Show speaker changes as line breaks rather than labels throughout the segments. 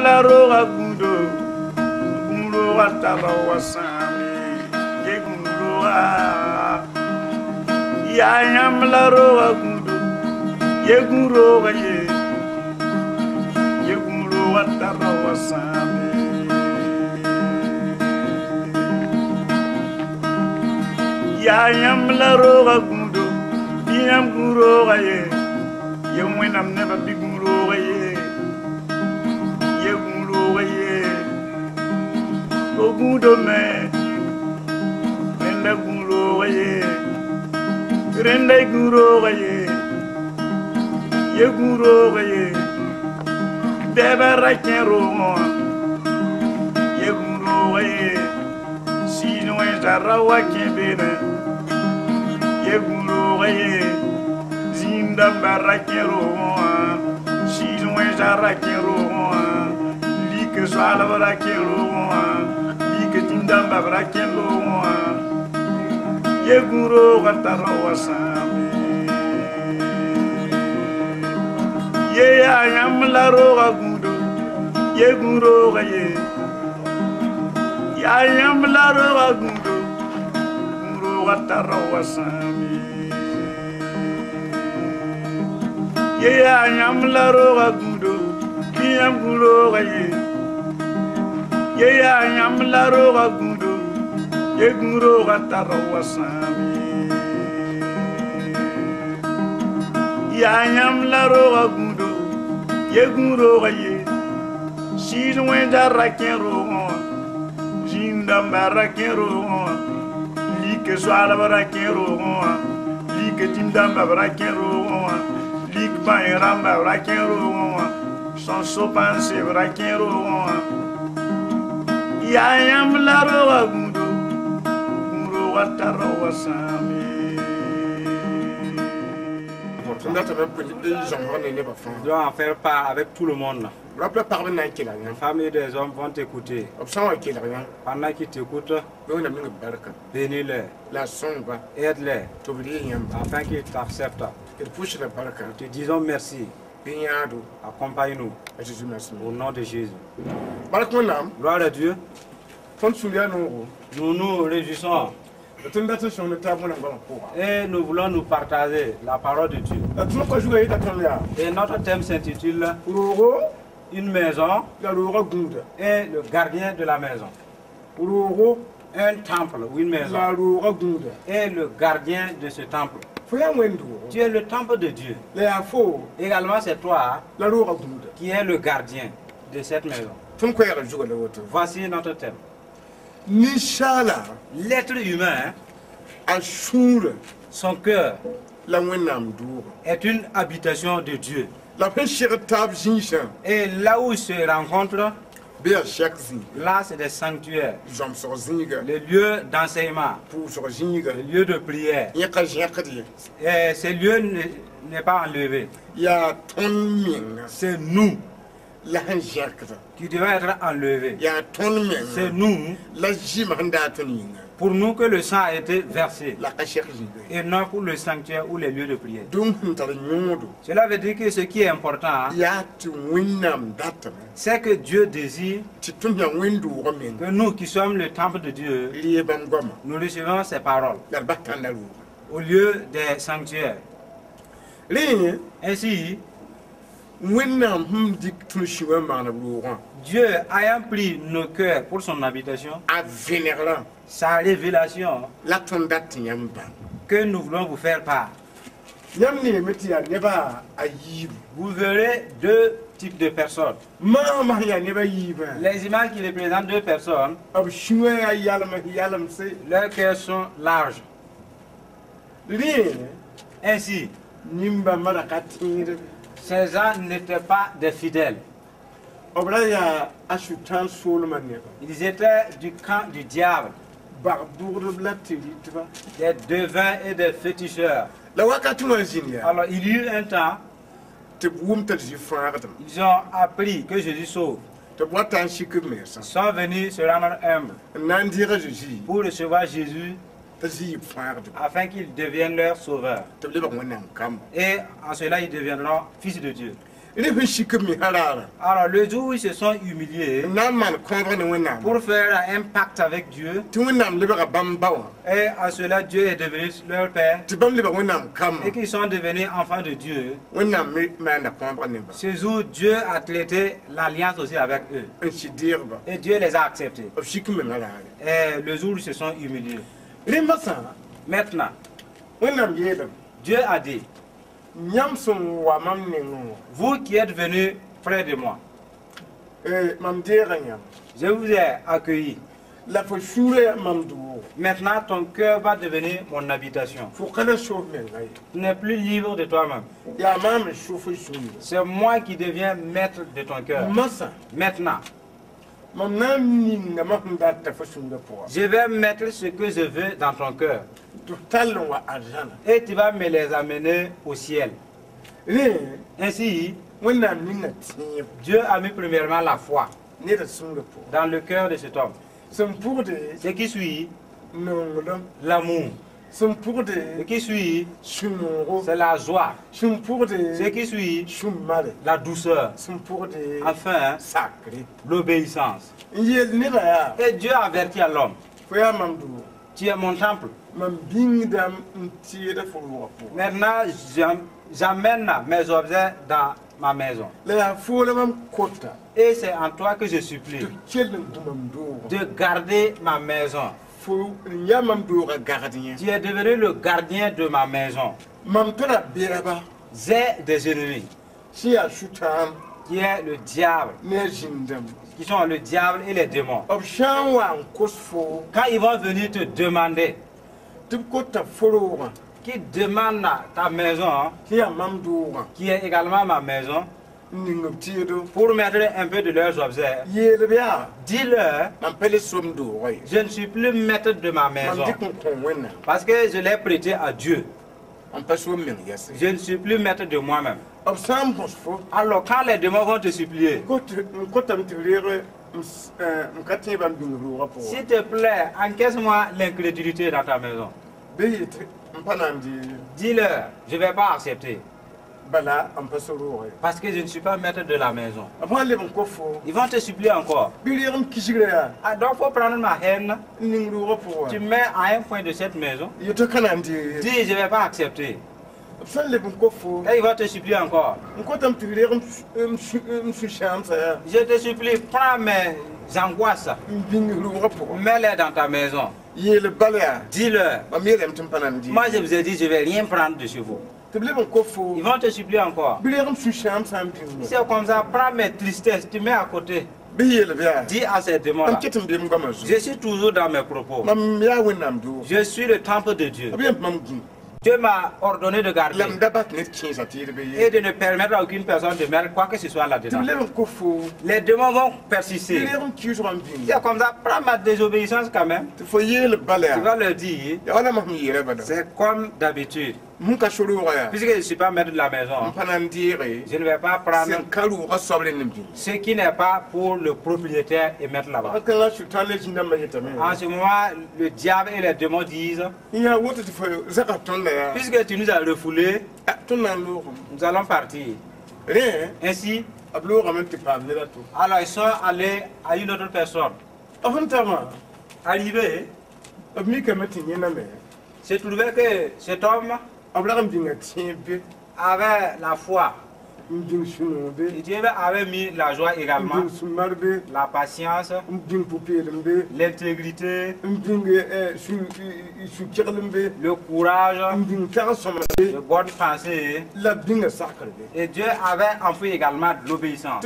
la roga gundo gundo watara wasami ye gundo ya nyam la roga gundo ye gundo ye gundo watara wasami ya nyam la roga gundo yam gundo ye mwenam neba big gundo Ogundo me, renda guro ye, renda guro ye, ye guro ye, deba rakero, ye guro ye, sino ezarawa kebene, ye guro ye, zinda barakero, sino ezarakero, like swala barakero. Damba brakelo ye guro gatara wasami ye ayam la roga gundo ye guro ye ayam la roga gundo guro gatara wasami ye ayam la roga gundo yam guro ye ayam la roga gundo ye guro gatara wasami ye ayam la roga gundo ye guro ye si wenda rakero jinda barakero like swala barakero like jinda barakero like bayramba barakero son sopanse barakero ya yam la roga gundo guro watara wasami
Tu dois
en faire part avec tout le monde.
La
famille des hommes vont t'écouter. Pendant qu'ils t'écoutent, bénis-les, aide-les, afin qu'ils t'acceptent. Nous te disons merci. Accompagne-nous au nom de Jésus. Gloire à Dieu. Nous nous réjouissons et nous voulons nous partager la parole de Dieu. Et notre thème s'intitule Une maison et le gardien de la maison. Un temple ou une maison et le gardien de ce temple. Tu es le temple de Dieu. Également, c'est toi qui es le gardien de cette maison. Voici notre thème. L'être humain, son cœur est une habitation de Dieu. Et là où il se rencontre, là c'est des sanctuaires, les lieux d'enseignement, les lieux de prière. Et ces lieux n'est pas enlevé. C'est nous qui devons être enlevés. C'est nous, pour nous que le sang a été versé, et non pour le sanctuaire ou les lieux de prière. Cela veut dire que ce qui est important, c'est que Dieu désire que nous qui sommes le temple de Dieu, nous recevons ses paroles au lieu des sanctuaires. Ainsi, Dieu ayant pris nos cœurs pour son habitation, sa révélation que nous voulons vous faire part. Vous verrez deux types de personnes. Les images qui représentent deux personnes, leurs cœurs sont larges. Ainsi, ces gens n'étaient pas des fidèles. Ils étaient du camp du diable, des devins et des féticheurs. Alors il y eut un temps, ils ont appris que Jésus sauve. Ils sont venus se rendre humbles pour recevoir Jésus afin qu'il devienne leur sauveur. Et en cela, ils deviendront fils de Dieu. Alors le jour où ils se sont humiliés pour faire un pacte avec Dieu, et à cela Dieu est devenu leur Père, et qu'ils sont devenus enfants de Dieu, ce jour Dieu a traité l'alliance aussi avec eux. Et Dieu les a acceptés. Et le jour où ils se sont humiliés. Maintenant, Dieu a dit, vous qui êtes venus près de moi, je vous ai accueilli. Maintenant, ton cœur va devenir mon habitation. Tu n'es plus libre de toi-même. C'est moi qui deviens maître de ton cœur. Maintenant, je vais mettre ce que je veux dans ton cœur. Et tu vas me les amener au ciel. Ainsi, Dieu a mis premièrement la foi dans le cœur de cet homme. Ce qui suit, l'amour. Ce qui suit, c'est la joie. Ce qui suit, la douceur. Enfin, l'obéissance. Et Dieu a averti à l'homme, tu es mon temple. Maintenant, j'amène mes objets dans ma maison. Et c'est en toi que je supplie de garder ma maison. Tu es devenu le gardien de ma maison. J'ai des ennemis qui est le diable, qui sont le diable et les démons. Quand ils vont venir te demander, qui demandent ta maison, qui est également ma maison, pour mettre un peu de leurs objets, dis-leur, je ne suis plus maître de ma maison, parce que je l'ai prêté à Dieu. Je ne suis plus maître de moi-même. Alors quand les démons vont te supplier, s'il te plaît, encaisse-moi l'incrédulité dans ta maison. Dis-leur, je ne vais pas accepter. Parce que je ne suis pas maître de la maison. Ils vont te supplier encore. Ah, donc il faut prendre ma haine. Tu mets à un point de cette maison. Dis, je ne vais pas accepter. Et il va te supplier encore. Je te supplie, prends mes angoisses. Mets-les dans ta maison. Dis-leur. Moi je vous ai dit, je ne vais rien prendre de chez vous. Ils vont te supplier encore. C'est comme ça, prends mes tristesses, tu mets à côté. Dis à ces démons-là, je suis toujours dans mes propos. Je suis le temple de Dieu. Dieu m'a ordonné de garder et de ne permettre à aucune personne de mettre quoi que ce soit là-dedans. Les démons vont persister. C'est comme ça, prends ma désobéissance quand même. Tu vas leur dire, c'est comme d'habitude. Puisque je ne suis pas maître de la maison, je ne vais pas prendre ce qui n'est pas pour le propriétaire et mettre là-bas. En ce moment, le diable et les démons disent, puisque tu nous as refoulés, nous allons partir. Ainsi, alors ils sont allés à une autre personne. Arrivé, j'ai trouvé que cet homme avait la foi. Dieu avait mis la joie également, la patience, l'intégrité, le courage, de bonnes pensées. Et Dieu avait envoyé également de l'obéissance.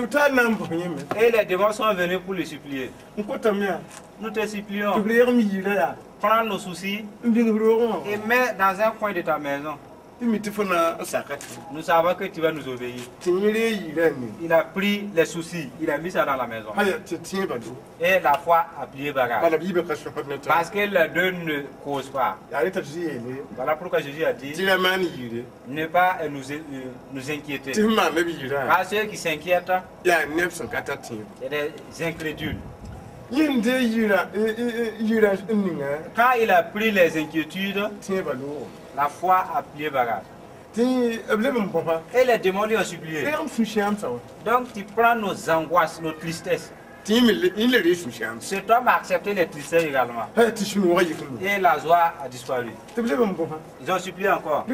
Et les démons sont venus pour le supplier. Nous te supplions, prends nos soucis et mets dans un coin de ta maison. Nous savons que tu vas nous obéir. Il a pris les soucis, il a mis ça dans la maison. Et la foi a plié bagage. Parce que les deux ne causent pas. Voilà pourquoi Jésus a dit, ne pas nous inquiéter. Parce que ceux qui s'inquiètent, c'est des incrédules. Quand il a pris les inquiétudes, la foi a plié bagage. Et les démons lui ont supplié. Donc tu prends nos angoisses, nos tristesses. Cet homme a accepté les tristesses également. Et la joie a disparu. Ils ont supplié encore.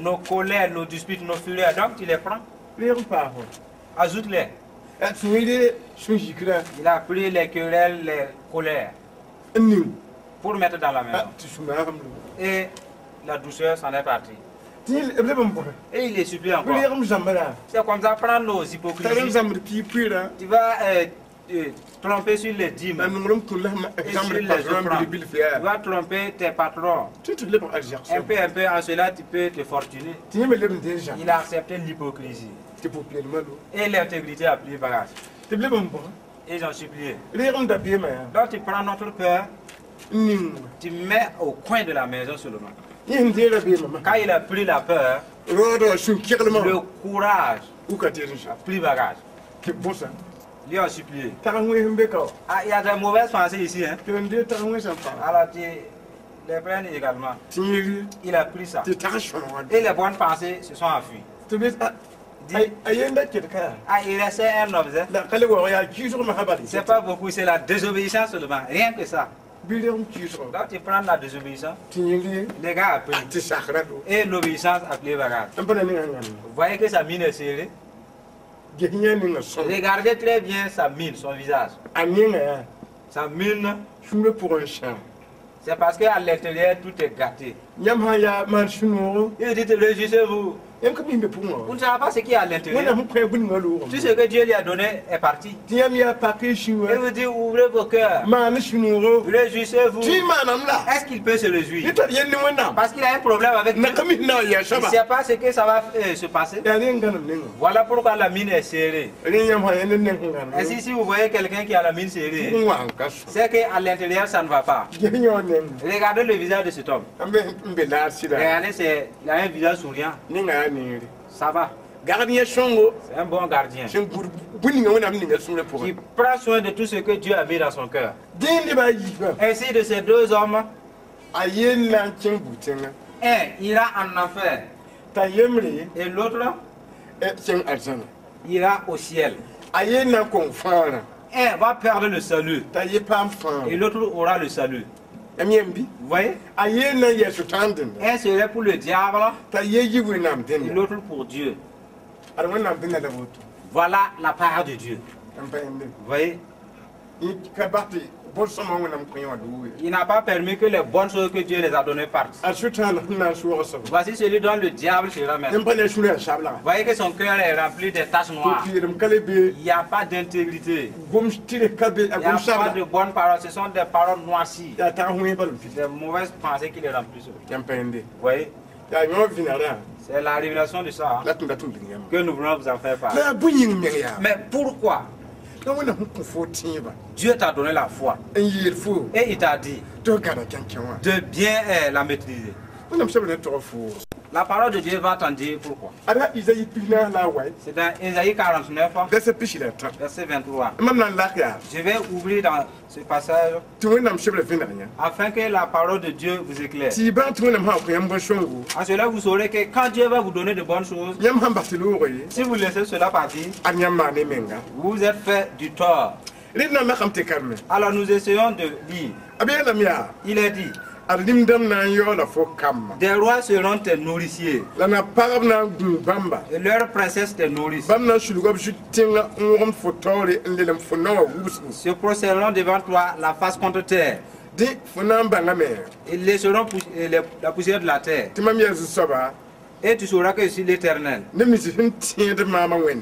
Nos colères, nos disputes, nos fureurs. Donc tu les prends. Ajoute-les. Il a pris les querelles, les colères pour mettre dans la maison. Et la douceur s'en est partie. Et il les supplie encore. C'est comme ça, prends nos hypocrisies. Tu vas tromper sur les dîmes et sur les offrandes. Tu vas tromper tes patrons. Un peu, en cela tu peux te fortuner. Il a accepté l'hypocrisie. Et l'intégrité a pris bagage. Et j'en supplié. Donc tu prends notre peur, tu mets au coin de la maison seulement. Quand il a pris la peur, le courage a pris bagage. Lui a supplié. Ah, il y a de mauvaises pensées ici. Hein? Alors tu les prends également. Il a pris ça. Et les bonnes pensées se sont enfuies. Ah, il restait un objet. C'est pas beaucoup, c'est la désobéissance seulement. Rien que ça. Donc tu prends la désobéissance. Les gars appellent. Et l'obéissance appelée bagage. Vous voyez que sa mine est serrée. Regardez très bien sa mine, son visage. Sa mine. C'est parce qu'à l'intérieur tout est gâté. Il dit réjouissez-vous. Vous ne savez pas ce qu'il y a à l'intérieur. Tout ce que Dieu lui a donné est parti. Et vous dit ouvrez vos cœurs. Réjouissez-vous. Est-ce qu'il peut se réjouir? Parce qu'il a un problème avec Dieu. Il ne sait pas ce que ça va se passer. Voilà pourquoi la mine est serrée. Ainsi, si vous voyez quelqu'un qui a la mine serrée, c'est qu'à l'intérieur ça ne va pas. Regardez le visage de cet homme. Regardez, il a un visage souriant. Ça va. C'est un bon gardien. Qui prend soin de tout ce que Dieu a mis dans son cœur. Ainsi de ces deux hommes, un ira en enfer et l'autre ira au ciel. Un va perdre le salut et l'autre aura le salut. Vous voyez? Un serait pour le diable et l'autre pour Dieu. Voilà la part de Dieu. Vous voyez? Il n'a pas permis que les bonnes choses que Dieu les a données partent. Voici celui dont le diable sera maître. Vous voyez que son cœur est rempli de taches noires. Il n'y a pas d'intégrité. Il n'y a pas de bonnes paroles. Ce sont des paroles noircies. Des mauvaises pensées qui les remplissent. Vous voyez? C'est la révélation de ça que nous voulons vous en faire part. Mais pourquoi? Dieu t'a donné la foi. Et il t'a dit de bien la maîtriser. La parole de Dieu va t'en dire pourquoi. C'est dans Ésaïe 49, verset 23. Je vais ouvrir dans ce passage afin que la parole de Dieu vous éclaire. En cela, vous saurez que quand Dieu va vous donner de bonnes choses, si vous laissez cela partir, vous êtes fait du tort. Alors nous essayons de lire. Il est dit: des rois seront tes nourriciers, et leurs princesses tes nourrices. Se prosterneront devant toi la face contre terre. Ils laisseront la poussière de la terre. Et tu sauras que je suis l'Éternel.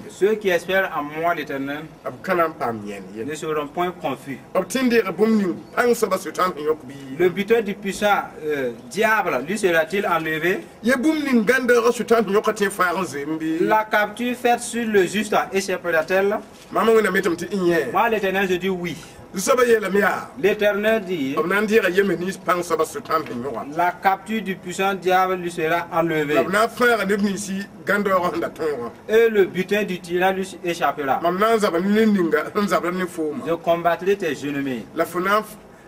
Ceux qui espèrent en moi l'Éternel ne seront point confus. Le buteur du puissant diable lui sera-t-il enlevé? La capture faite sur le juste échappera-t-elle? Moi l'Éternel je dis oui. L'Éternel dit: la capture du puissant diable lui sera enlevée. Et le butin du tyran lui échappera. Je combattrai tes ennemis.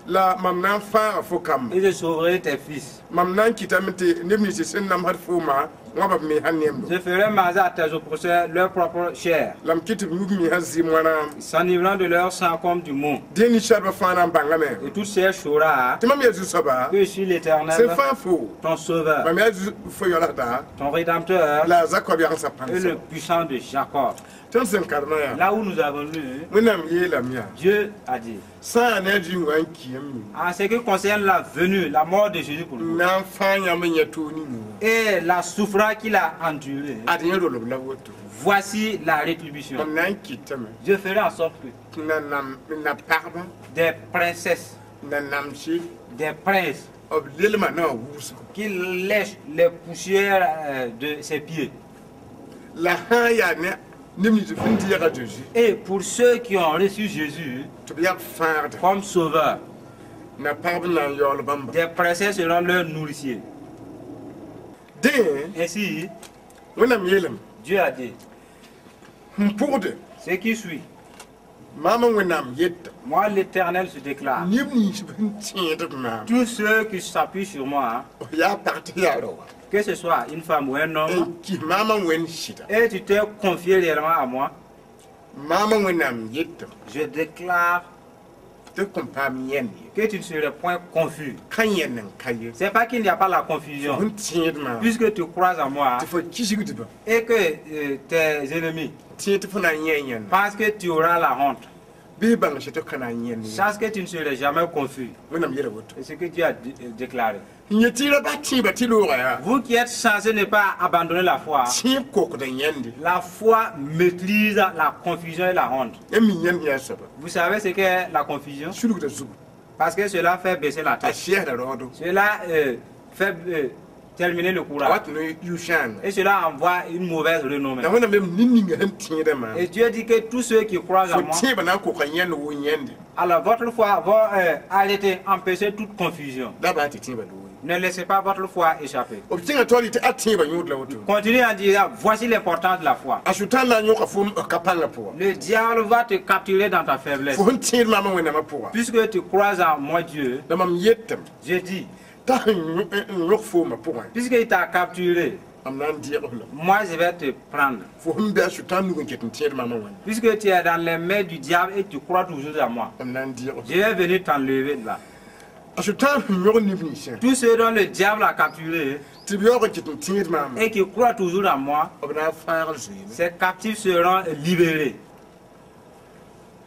la mamnan fa fo kam
et je sauverai tes fils.
mamnan kitamete nebni ci sen nam har fo ma ngaba mi hanem do
Je ferai manger à tes oppresseurs leur propre chair,
lam kitib mi hazi mwana
s'enivrant de leur sang comme du mont.
deni sharba fana bangame
Et toute chair saura
timam yezu saba
que je suis
c'est
l'Éternel,
fa fo
ton sauveur,
mam yezu fo yola da
ton rédempteur
la zakob yang sa
et le
pansa
puissant de Jacob.
tan sen karna ya
Là où nous avons lu,
munam yelam ya
Dieu a dit,
sa na ji wan kiyam
en ce qui concerne la venue, la mort de Jésus pour nous,
nan fanya men yatoni ni
et la souffrance qu'il a endurée,
adin ro lo la woto
voici la rétribution.
mam nan kitame
Je ferai en sorte que
na parba
des princesses,
na namshi
des princes,
ob lelma na wusu
qui lèchent les poussières de ses pieds.
la ha ya ne nimni tu finti ya Jésus
Et pour ceux qui ont reçu Jésus
to biya farda
comme sauveur,
na parba na yol bamba
des princesses seront leurs nourriciers.
de
Ainsi,
munam yelam
Dieu a dit,
mpurde
ce qui suit,
mama wenam yet
moi l'Éternel se déclare,
nimni tu finti de ma
tous ceux qui s'appuient sur moi,
ya parti ya ro
que ce soit une femme ou un homme,
ki mama wen shida
et tu t'es confié réellement à moi,
mama wenam yet
je déclare
te compam yen
que tu ne serais point confus.
kan yen nan kaye
C'est pas qu'il n'y a pas la confusion,
finti de ma
puisque tu crois en moi
tu fo kishigi de ba
et que tes ennemis
tiete fona yen
pensent que tu auras la honte.
bi bang shi to kana yen
Sache que tu ne serais jamais confus.
wenam yera woto
C'est ce que Dieu a déclaré.
nyetira ba ti ba ti lo ya
Vous qui êtes censés ne pas abandonner la foi,
ti ko ko da yende
la foi maîtrise la confusion et la honte.
emi yen ya saba
Vous savez ce qu'est la confusion?
shulu da zugu
Parce que cela fait baisser la
a
tête.
shia da rodo
Cela fait terminer le courage.
wat no yushan
Et cela envoie une mauvaise renommée.
da wona mem ninni ngan ti da ma
Et Dieu dit que tous ceux qui croient en
fo
moi,
ti ba na ko kan yen wo yende
alors votre foi va arrêter, empêcher toute confusion.
da ba ti ba do
Ne laissez pas votre foi échapper.
o tinga to li ti ati ba yud la woto
Continuez en disant, voici l'importance de la foi.
asutan la nyoka fo kapanga po
Le diable va te capturer dans ta faiblesse.
fo ti mama wena ma po
Puisque tu crois en moi Dieu,
da mam yettam
je dis,
ta nyok fo ma po
puisqu'il t'a capturé,
am nan di ko
moi je vais te prendre.
fo humbe asutan nu ngi ti mama wena
Puisque tu es dans les mains du diable et tu crois toujours en moi,
am nan di ko
je vais venir t'enlever de là.
asutan nyok ni ni sha
Tous ceux dont le diable a capturé
ti bi ko ti mama
et qui croient toujours en moi,
obna faar zuyi
ces captifs seront libérés.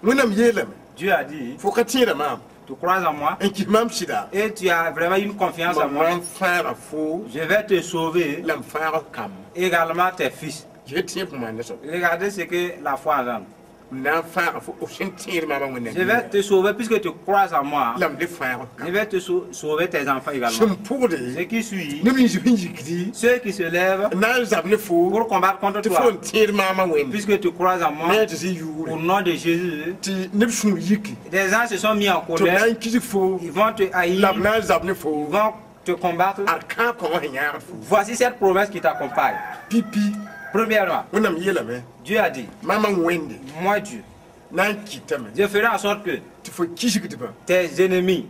munam yelam
Dieu a dit,
fo ka ti da mama
tu crois en moi
en ki mam shida
et tu as vraiment une confiance en moi,
mam faar fo
je vais te sauver
lam faar kam
également tes fils.
je ti pour man so
Regardez ce que la foi engendre.
na faar fo o shin ti mama wena
Je vais te sauver puisque tu crois en moi.
lam de faar
Je
kam
vais te sauver tes enfants également.
shim pour
Ce
de
qui suit,
ni mi ji kri
ceux qui se lèvent
na zabne fo
pour combattre contre
ti
toi,
fo ti mama wena
puisque tu crois en moi,
na ti si yuri
au nom de Jésus,
ti ne sun yiki
des gens se sont mis en
to
colère,
na ki fo
ils vont te haïr,
lam na zabne
ils
fo
vont te combattre.
ar ka ko hanya fo
Voici cette promesse qui t'accompagne.
pipi
Premièrement,
munam yelame
Dieu a dit,
mama wende
moi Dieu,
na kitame
je ferai en sorte que
ti fo kishigi ba
tes ennemis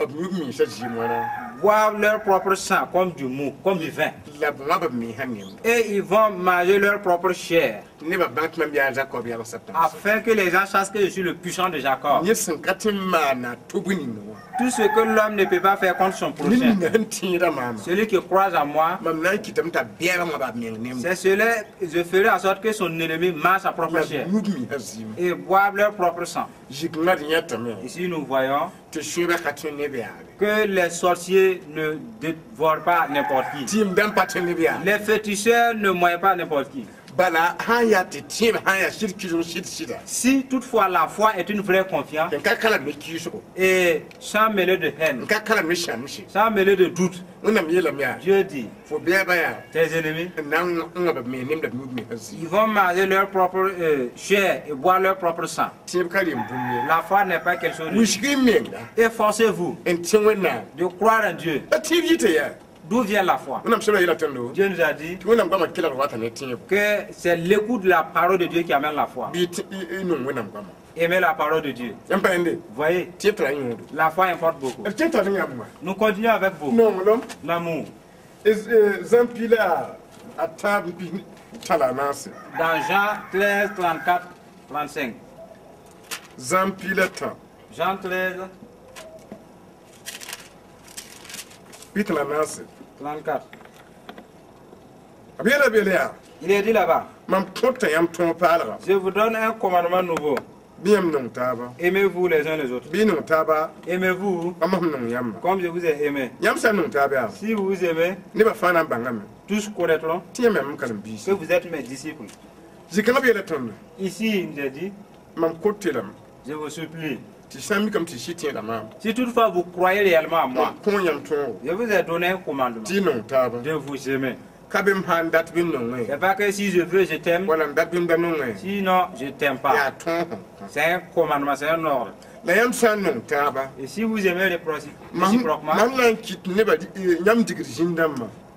ab mi sa ji mwana
boivent leur propre sang comme du mou, comme du vin.
la ba mi hanim
Et ils vont manger leur propre chair,
ne ba bank man biya Jacob ya septembre
afin que les gens sachent que je suis le puissant de Jacob.
ni san katin mana tubuni no
Tout ce que l'homme ne peut pas faire contre son
ni
prochain,
ngan ti da mama
celui qui croit en moi,
mam na kitam ta biya ba mi nem
c'est cela, je ferai en sorte que son ennemi mange sa propre chair
mi hazim
et boive leur propre sang.
jikna di yatame
Ici, nous voyons
te sheba katin ne biya
que les sorciers ne dévorent pas n'importe qui.
tim dan patin ne biya
Les féticheurs ne moient pas n'importe qui.
bala haya te tim haya shirki jo shida
Si toutefois la foi est une vraie confiance
ka kala me kiso
et sans mêler de haine,
ka kala me shamshi
sans mêler de doute,
unam yelam ya
Dieu dit,
fo biya ba ya
tes ennemis,
nan ngaba me nem da mi hazim
ils vont manger leur propre chair et boire leur propre sang.
tim kalim bunye
La foi n'est pas quelque chose de...
wishgi menga
Efforcez-vous
en tinwena
de croire en Dieu.
a tv te ya
D'où vient la foi? Dieu nous a dit que c'est l'écoute de la parole de Dieu qui amène la foi. Aimer la parole de Dieu. Vous voyez, la foi importe beaucoup. Nous continuons avec vous. L'amour. Dans Jean 13, 34, 35. Jean 13, 34. Il est dit là-bas, je vous donne un commandement nouveau. Aimez-vous les uns les autres. Aimez-vous comme je vous ai aimé. Si vous vous aimez, tous connaîtront que vous êtes mes disciples. Ici, il nous a dit, je vous supplie, si toutefois vous croyez réellement à moi, je vous ai donné un commandement de vous aimer. C'est pas que si je veux, je t'aime. Sinon, je t'aime pas. C'est un commandement, c'est un ordre. Et si vous aimez les réciproquement,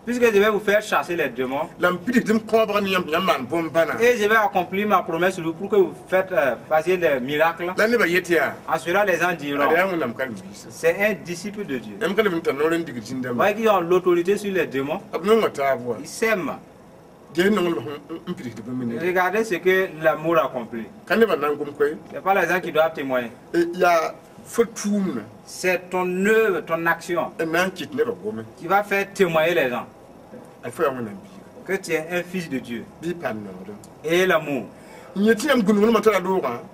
puisque je vais vous faire chasser les démons, et je vais accomplir ma promesse pour que vous fassiez des miracles, à cela les gens diront, c'est un disciple de Dieu. Voyez qu'ils ont l'autorité sur les démons, ils s'aiment. Regardez ce que l'amour accomplit. Ce n'est pas les gens qui doivent témoigner. C'est ton œuvre, ton action qui va faire témoigner les gens que tu es un fils de Dieu. Et l'amour.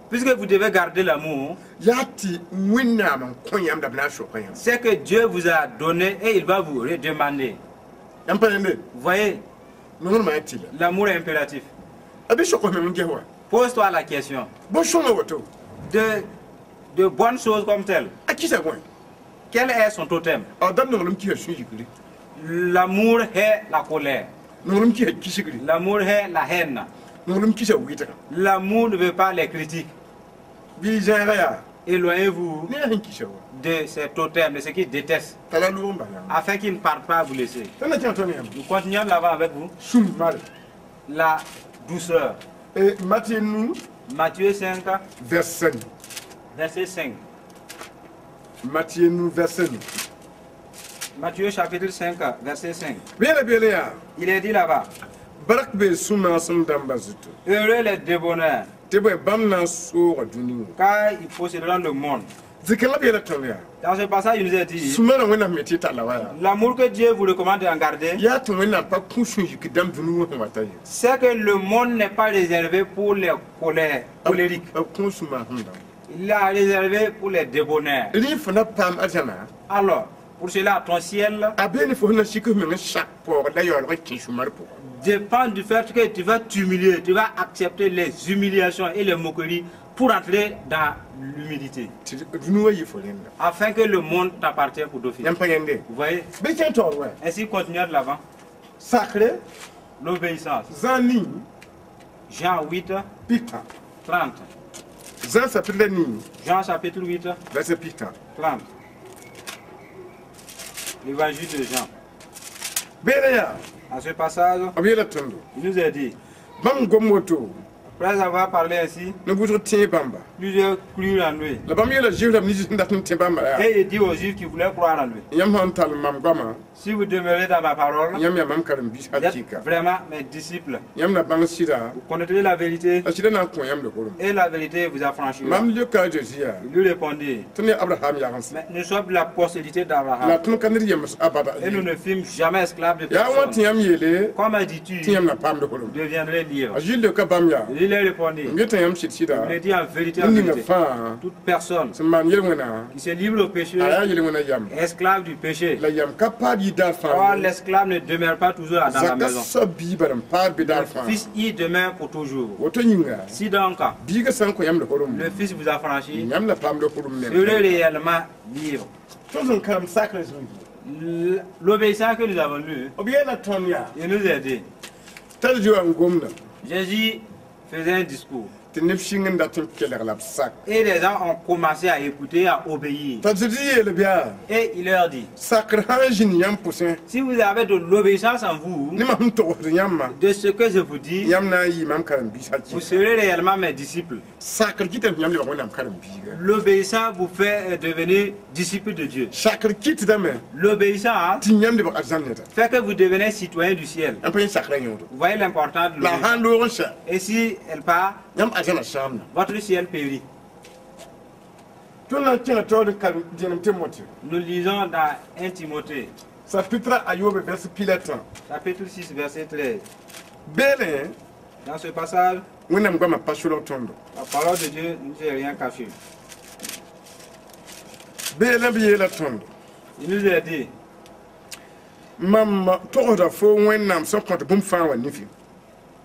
Puisque vous devez garder l'amour, c'est que Dieu vous a donné et il va vous redemander. Vous voyez, l'amour est impératif. Pose-toi la question. De bonnes choses comme telles. Quel est son totem? L'amour est la colère. L'amour est la haine. L'amour ne veut pas les critiques. Éloignez-vous de ces totems, de ce qu'ils détestent, afin qu'ils ne partent pas à vous laisser. Nous continuons là-bas avec vous. La douceur. Matthieu 5, verset 5. Matthieu chapitre 5, verset 5. Il est dit là-bas, heureux les débonnaires, car ils posséderont le monde. Dans ce passage, il nous a dit, l'amour que Dieu vous recommande d'en garder, c'est que le monde n'est pas réservé pour les colériques. Il l'a réservé pour les débonnaires. Alors, pour cela, ton ciel dépend du fait que tu vas t'humilier, tu vas accepter les humiliations et les moqueries pour entrer dans l'humilité. Afin que le monde t'appartienne pour d'office. Vous voyez? Ainsi, continuons de l'avant.
Sacré.
L'obéissance. Jean 8, 30. Jean chapitre 8, verset 30. L'évangile de Jean. À ce passage, il nous a dit, après avoir parlé ainsi, plusieurs crurent en lui. Et il dit aux Juifs qui voulaient croire en lui, si vous demeurez dans ma parole, vous êtes vraiment mes disciples. Vous connaîtrez la vérité et la vérité vous affranchira. Il lui répondit, mais nous sommes de la postérité d'Abraham et nous ne fûmes jamais esclaves de personne. Comment dis-tu, vous deviendrez libre? Il lui répondit, il lui dit en vérité, toute personne qui se livre au péché est esclave du péché. Or, l'esclave ne demeure pas toujours dans la maison. Le fils y demeure pour toujours. Si donc le fils vous affranchit, serez réellement libre. L'obéissance que nous avons lu, il nous a dit, Jésus faisait un discours.
tɩ neb sɩng n dat n kelg la b sak
Et les gens ont commencé à écouter, à obéir.
t'a zɩd yeel bɩa
Et il leur dit,
sakr sã n zĩnd yãmb pʋsẽ
si vous avez de l'obéissance en vous,
ne mam sẽn togsd yãmbã
de ce que je vous dis,
yãmb na n yɩ mam karen-biisã
vous
kɩ
serez réellement mes disciples.
sakr kɩtame tɩ yãmb lebg wẽnnaam karen-biiga
L'obéissance vous fait devenir disciple de Dieu.
sakr kɩtdame
L'obéissance
tɩ yãmb lebg arzãn neda
fait que vous devenez citoyen du ciel.
yãmb pa yẽ sakrã yõodo
Vous voyez l'importance de
la
l'obéissance.
sãn loog n sa
Et si elle part,
yãmb arzãna sãamna
votre ciel périt.
tõnd na n kẽga taood n karem dẽenem tɩ mote
Nous lisons dans 1 Timothée,
chapitre a yobe vers pilatã
chapitre 6, verset 13.
beelẽ
Dans ce passage,
wẽnnaam goamã pa solg tõndo
la parole de Dieu ne s'est rien caché.
beelẽ b yeela tõndo
Il nous a dit,
mam togsda fo wẽnnaam sẽn kõt bũmb fãa wã nifẽ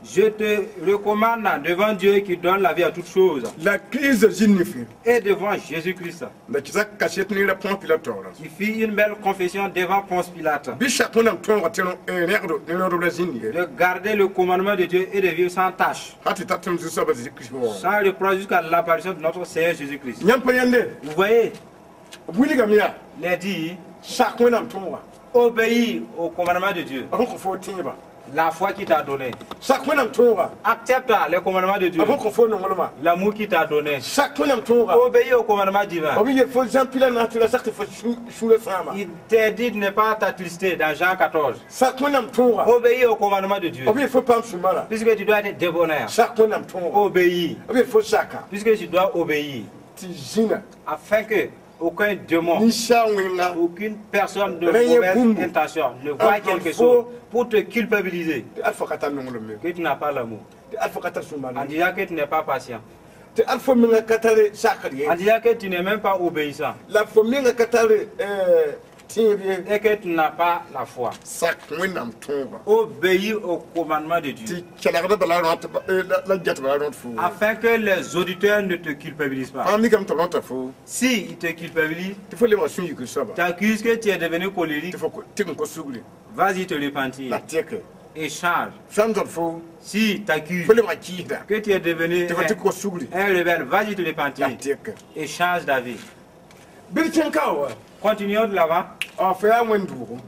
je te recommande devant Dieu qui donne la vie à toutes choses
la crise zĩ nifẽ
et devant Jésus-Christ
la kɩsa kaset ne ra põos pilat taoorã
qui fit une belle confession devant Ponce Pilate
bɩ sak wẽnnaam tõoga tɩ rẽgdo ne rõdb ra zĩndige
de garder le commandement de Dieu et de vivre sans tâche,
ha tɩ tar tɩm zu-soabã zikris waoogã
sans reproche jusqu'à l'apparition de notre Seigneur Jésus-Christ.
yãmb pa yẽnde
Vous voyez,
b wilgame yaa
il a dit,
sak wẽnnaam tõoga
obéis au commandement de Dieu,
a bõn kõ fo tẽebã
la foi qui t'a donné.
sak wẽnnaam tõoga
Accepte les commandements de Dieu,
a bõn kõ fo nonglmã
l'amour qui t'a donné.
sak wẽnnaam tõoga
Obéis au commandement divin.
b yel fo zãn pila na tɩ ra sak tɩ fo sũurã fãama
Il t'a dit de ne pas t'attrister dans Jean 14.
sak wẽnnaam tõoga
Obéis au commandement de Dieu,
b yel fo paam sũ-marã
puisque tu dois être débonnaire.
sak wẽnnaam tõoga
Obéis,
b yel fo saka
puisque tu dois obéir,
tɩ zĩna
afin que aucun démon,
ninsaa wẽnga
aucune personne de
Rien
mauvaise
boum.
intention ne voit
Un
quelque
faux.
chose pour te culpabiliser,
tɩ ad fo ka tar nonglem me
que tu n'as pas l'amour,
tɩ ad fo ka tar
en
sũ-marã
disant que tu n'es pas patient,
tɩ ad fo menga ka tar sakr ye
en disant que tu n'es même pas obéissant
la fo menga ka tar tẽeb ye
et que tu n'as pas la foi.
sak wẽnnaam tõoga
Obéis au commandement de Dieu,
tɩ kelgdba la rõt la getba la rõt fo
afin que les auditeurs ne te culpabilisent pas.
fãa mikame tɩ rõta fo
Si ils te culpabilisent,
tɩ fo lebga sũ yikr soaba
t'accusent que tu es devenu colérique,
tɩ fo tɩg n ko sugri
vas-y te repentir
la tɛke
et change.
sãn tõd fo
Si t'accusent
fo lebga kiisda
que tu es devenu
tɩ fo tɩg ko sugri
un rebelle, vas-y te
la
repentir
tɛke
et change d'avis.
bɩd kẽn ka wa
Continuons de l'avant.
a fo yaa wẽn dʋʋgo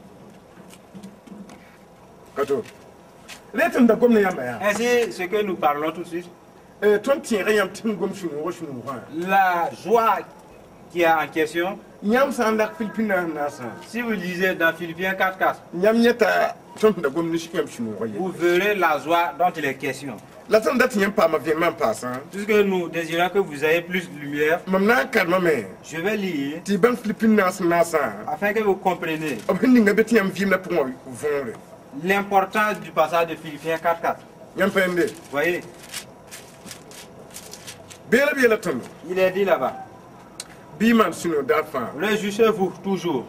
ka to ret n da gom ne yãmba yaa
Ainsi, ce que nous parlons tout de suite,
tõnd tẽega yãmb tɩ n gom sũ-noogã sũ-noogã
la joie qui est en question,
yãmb sã n dak filipina n naasã
si vous lisez dans Philippiens 4.4,
yãmb yẽta tõnd n da gom ne yãmb sũ-noogã ye
vous verrez la joie dont il est question.
la sẽn dat tɩ yãmb paama vẽemã n paasã
Puisque nous désirons que vous ayez plus de lumière,
mam na n karemame
je vais lire
tɩ y bãng filipin naas n naasã
afin que vous compreniez
b sẽn ninga be tɩ yãmb vɩɩm la pʋgã võore
l'importance du passage de Philippiens 4.4.
yãmb pa yẽnde
Vous voyez,
beela b yeela tõndo
il est dit là-bas,
bɩ y maan sũ-no daar fãa
réjouissez-vous toujours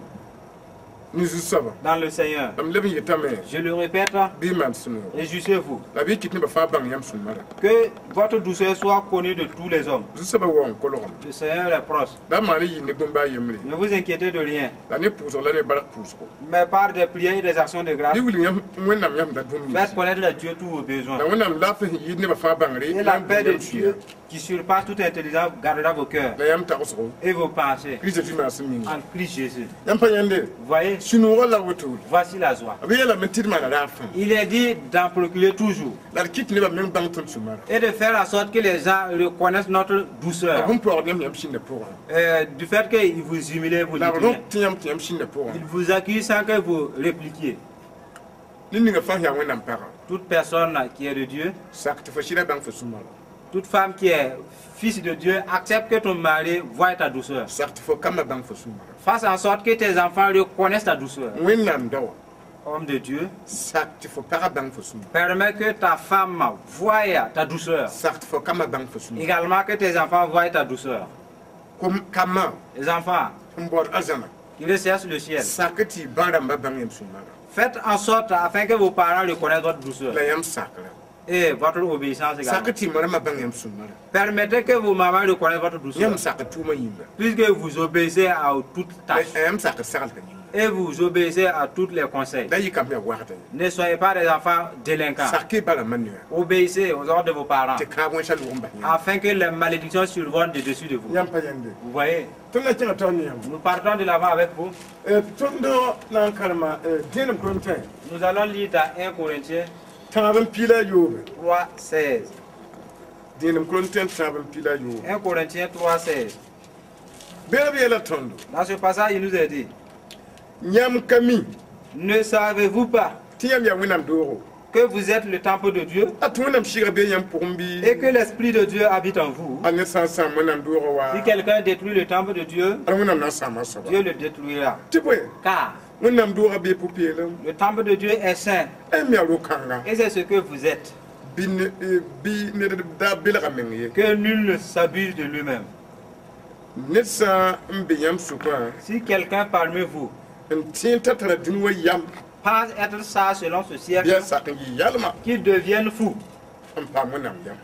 ne zu-soaba
dans le Seigneur.
m leb n yetame
Je le répète,
bɩ y maan sũ-no
réjouissez-vous.
la bɩ y kɩt nebã fãa bãng yãmb sũ-marã
Que votre douceur soit connue de tous les hommes.
zu-soaba wa n kolgem
Le Seigneur est proche.
la maan yɩ ne bõmb a yembre
Ne vous inquiétez de rien,
la ne pʋʋsg la ne bark pʋʋsgo
mais par des prières et des actions de grâce,
bɩ wilg wẽnnaam yãmb da bũmb
faites connaître à Dieu tous vos besoins.
la wẽnnaam laaf sẽn yɩɩd nebã fãa bãngre
Et
la
la
n
paix de
yãmb
Dieu
sũyã
qui surpasse toute intelligence gardera vos cœurs
la yãmb tagsgo
et vos pensées
kiristã tɩ maasem yĩnga
en Christ Jésus.
yãmb pa yẽnde
Vous voyez,
sũ-noogã la wotoore
voici la joie.
b yeelame tɩ d maana raar fãa
Il est dit d'en procurer toujours
la d kɩt nebã meng bãng tõnd sũ-marã
et de faire en sorte que les gens reconnaissent notre douceur.
bõn paoogd yãmb yãmb sĩnda pʋgã
Du fait qu'il vous humilie, vous
la b
dites
rõk
rien.
tɩ yãmb tɩ yãmb sĩnda pʋgã
Il vous accuse sans que vous répliquiez.
ne ninga fãa yaa wẽnnaam pagã
Toute personne qui est de Dieu,
sak tɩ fo sɩda bãng fo sũ-marã
toute femme qui est fils de Dieu, accepte que ton mari voie ta douceur.
sak tɩ fo kambã bãng fo sũ-marã
Fasse en sorte que tes enfants reconnaissent ta douceur.
wẽnnaam da wa
Homme de Dieu,
sak tɩ fo pagã bãng fo sũ-marã
permets que ta femme voie ta douceur.
sak tɩ fo kambã bãng fo sũ-marã
Également que tes enfants voient ta douceur.
kambã
Les enfants
n baood arzãna
qui recherchent le ciel,
sak tɩ bã rãmbã bãng yãmb sũ-marã
faites en sorte afin que vos parents reconnaissent votre douceur
la yãmb sakra
et votre obéissance
sak
également.
tɩ marãmbã bãng yãmb sũ-marã
Permettez que vos mamans reconnaissent votre douceur
yãmb sak tʋʋmã yĩnga
puisque vous obéissez à toute tâche.
yãmb sak d saglda yĩnga
Et vous obéissez à tous les conseils. Ne soyez pas des enfants délinquants. Obéissez aux ordres de vos parents. Afin que les malédictions survolent de dessus de vous. Vous voyez? Nous partons de l'avant avec vous. Nous allons lire dans 1 Corinthiens 3:16. 1 Corinthiens 3:16. Dans ce passage, il nous est dit: ne savez-vous pas que vous êtes le temple de Dieu et que l'Esprit de Dieu habite en vous? Si quelqu'un détruit le temple de Dieu, Dieu le détruira. Car le temple de Dieu est saint et c'est ce que vous êtes. Que nul ne s'abuse de lui-même. Si quelqu'un parmi vous pense être sage selon ce siècle, qu'il devienne fou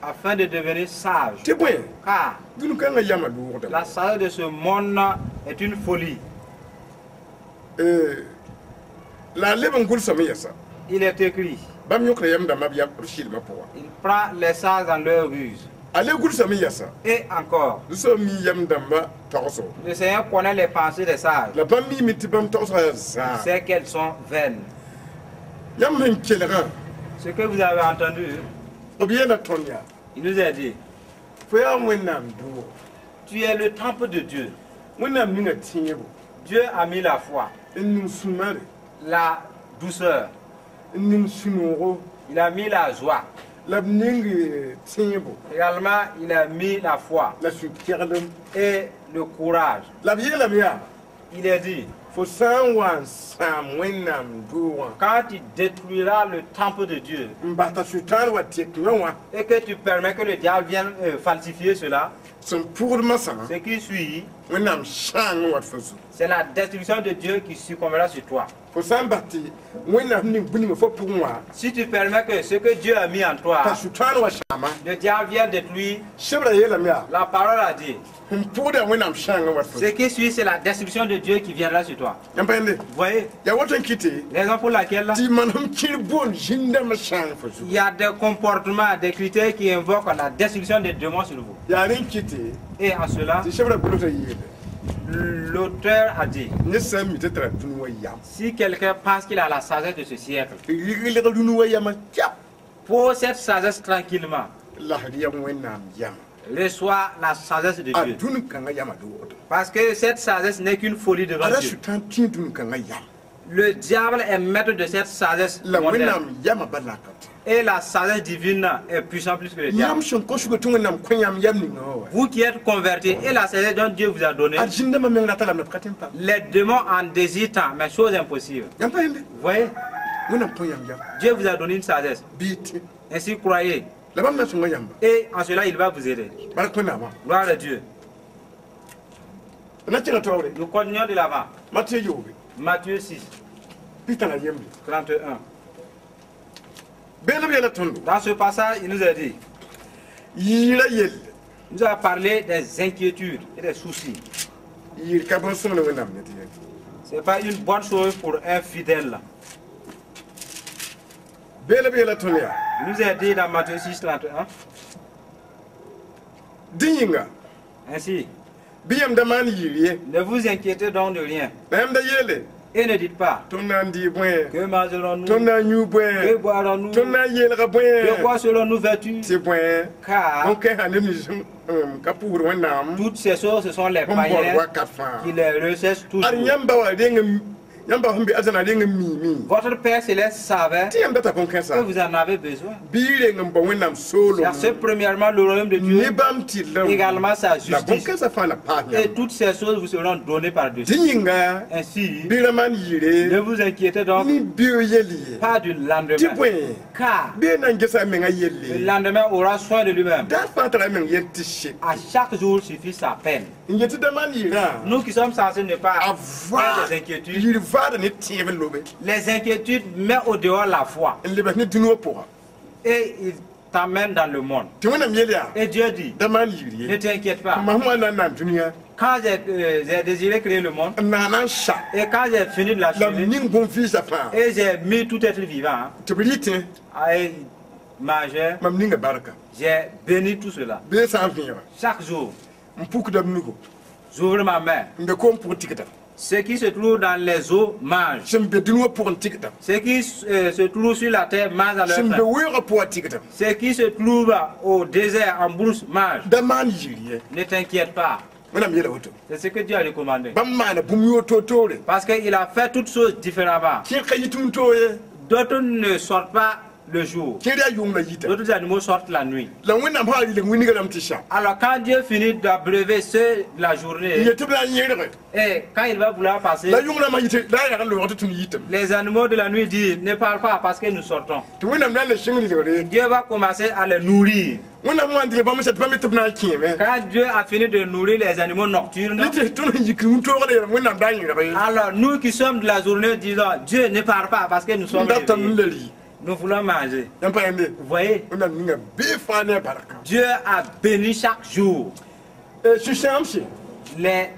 afin de devenir sage. Car la sagesse de ce monde est une folie. Il est écrit: il prend les sages dans leur ruse. Et encore, le Seigneur connaît les pensées des sages. Il sait qu'elles sont vaines. Ce que vous avez entendu, il nous a dit: tu es le temple de Dieu. Dieu a mis la foi, la douceur, il a mis la joie. Également, il a mis la foi et le courage. Il est dit: quand tu détruiras le temple de Dieu et que tu permets que le diable vienne falsifier cela, ce qui suit, c'est la destruction de Dieu qui succombera sur toi. Si tu permets que ce que Dieu a mis en toi, le diable vient détruire, la parole a dit, ce qui suit, c'est la destruction de Dieu qui viendra sur toi. Vous voyez? Raison pour laquelle il y a des comportements, des critères qui invoquent la destruction des démons sur vous. Et en cela, l'auteur a dit: si quelqu'un pense qu'il a la sagesse de ce siècle, pour cette sagesse tranquillement, reçoit la sagesse de Dieu. Parce que cette sagesse n'est qu'une folie devant Dieu. Le diable est maître de cette sagesse mondaine. Et la sagesse divine est puissante plus que le diable. Vous qui êtes convertis, et la sagesse dont Dieu vous a donné, les démons en désirent tant, mais chose impossible. Vous voyez? Dieu vous a donné une sagesse. Ainsi croyez. Et en cela, il va vous aider. Gloire à Dieu. Nous continuons de l'avant. Matthieu 6, 31. Dans ce passage, il nous a dit, il nous a parlé des inquiétudes et des soucis. Ce n'est pas une bonne chose pour un fidèle. Il nous a dit dans Matthieu 6, 31. Ainsi, ne vous inquiétez donc de rien. Et ne dites pas: que mangerons-nous? Que boirons-nous? De quoi serons-nous vêtus? Car toutes ces choses, ce sont les païens qui les recherchent toujours. Votre Père Céleste savait que vous en avez besoin. Cherchez premièrement le royaume de Dieu, également sa justice, et toutes ces choses vous seront données par-dessus. Ainsi, ne vous inquiétez donc pas du lendemain, car le lendemain aura soin de lui-même. À chaque jour suffit sa peine. Nous qui sommes censés ne pas avoir des inquiétudes, les inquiétudes mettent au dehors la foi. Et t'amène dans le monde.
Ti wona mielia.
Et Dieu dit,
Da man
ne
yiri.
t'inquiète pas.
Ma ho na dunia.
Quand j'ai désiré créer le monde,
Na na sha.
et quand j'ai fini de la
La
créer,
ning bon fils afa.
et j'ai mis tout être vivant,
Ti bilite.
et manger,
Mam ninga baraka.
j'ai béni tout cela.
Be sa vira.
Chaque jour,
Mpuk da mnugo.
j'ouvre ma main.
Nde ko pour tikata.
Ce qui se trouve dans les eaux mangent.
Sembe dinwo pour tikata.
Ce qui se trouve sur la terre mange à leur
Sembe
faim.
wera pour tikata.
Ce qui se trouve au désert en brousse mange.
Da man yiri.
Ne t'inquiète pas.
Wona miela hoto.
C'est ce que Dieu a recommandé.
Bam mana bum yo totore.
Parce qu'il a fait toutes choses différemment.
Ki kayitum toye.
D'autres ne sortent pas le jour.
Ki da yung la yita.
D'autres animaux sortent la nuit.
La wona ma ile ngwini ga lam tisha.
Alors quand Dieu finit d'abreuver ceux de la journée,
Yete bla yere.
et quand il va vouloir passer,
La yung la ma yite da ya lo hoto tun yitam.
les animaux de la nuit disent, ne parle pas parce que nous sortons.
Ti wona na le shingli le.
Dieu va commencer à les nourrir.
Wona mo andile ba mo set ba metab na kieme.
Quand Dieu a fini de nourrir les animaux nocturnes,
Nite tun yikum to ga de wona da yere.
alors nous qui sommes de la journée disons, Dieu ne parle pas parce que nous sommes
Nda tan
réveillés.
leli.
Nous voulons manger.
Yam pa yande.
Vous voyez,
Wona ninga be fane baraka.
Dieu a béni chaque jour
Shishamshi.
les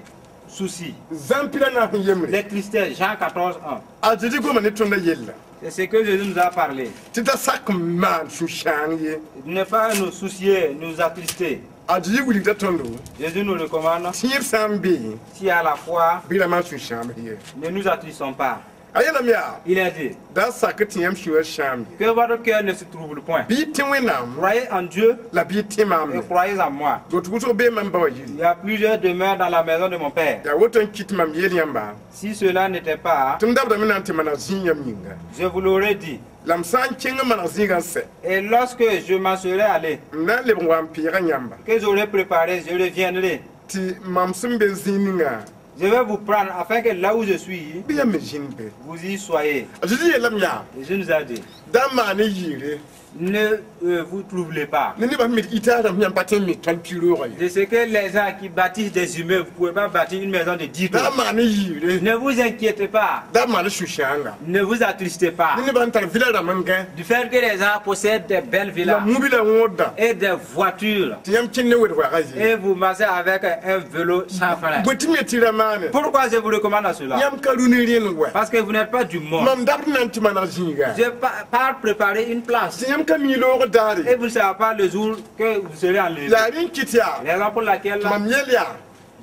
soucis,
Zampila na yemre.
les tristesses. Jean 14, 1.
Ajidi ko mane tun da yella.
C'est ce que Jésus nous a parlé.
Ti da sak man shushangi.
Ne pas nous soucier, nous attrister.
Ajidi wuli da tondo.
Jésus nous recommande,
Tire sambi.
si à la fois,
Bila man shushambi.
ne nous attristons pas.
Ayela mia.
Il a dit
Da sak tiyam shuwa shambi.
que votre cœur ne se trouble point.
Bi tinwenam.
Croyez en Dieu
La bi
et
timam.
croyez en moi.
Gotugo be man ba
Il
yiri.
y a plusieurs demeures dans la maison de mon Père.
Ya woton kitmam yeli yamba.
Si cela n'était pas,
Tum dabda minan timana zinyam yinga.
je vous l'aurais dit.
Lam san kinga mana zinga se.
Et lorsque je m'en serais allé,
Na le bwa mpira nyamba.
que j'aurais préparé, je reviendrai.
Ti mam sumbe zininga.
Je vais vous prendre afin que là où je suis,
Biya me jinbe.
vous y soyez.
Ajidi yelam ya.
Et je nous a dit,
Da mane yire.
ne vous troublez pas.
Nini ba mi itara mi ampate mi tan piro ga.
De ce que les gens qui bâtissent des immeubles, vous ne pouvez pas bâtir une maison de 10
Da
tours.
mane yire.
Ne vous inquiétez pas,
Da mane shushanga.
ne vous attristez pas
Nini ba ntar villa da manga.
du fait que les gens possèdent des belles
La
villas
mubila ngoda.
et des voitures
Ti yam kinne wed wa gaji.
et vous marchez avec un vélo sans frein.
Botimi tira mane.
Pourquoi je vous recommande à cela?
Yam kaluni rien wa.
Parce que vous n'êtes pas du monde.
Mam dab nan ti mana zinga.
Je pars préparer une place
Ti yam kamilo dari.
et vous ne savez pas le jour que vous serez enlevé.
La rin kitia.
Raison pour laquelle
Mam yelia.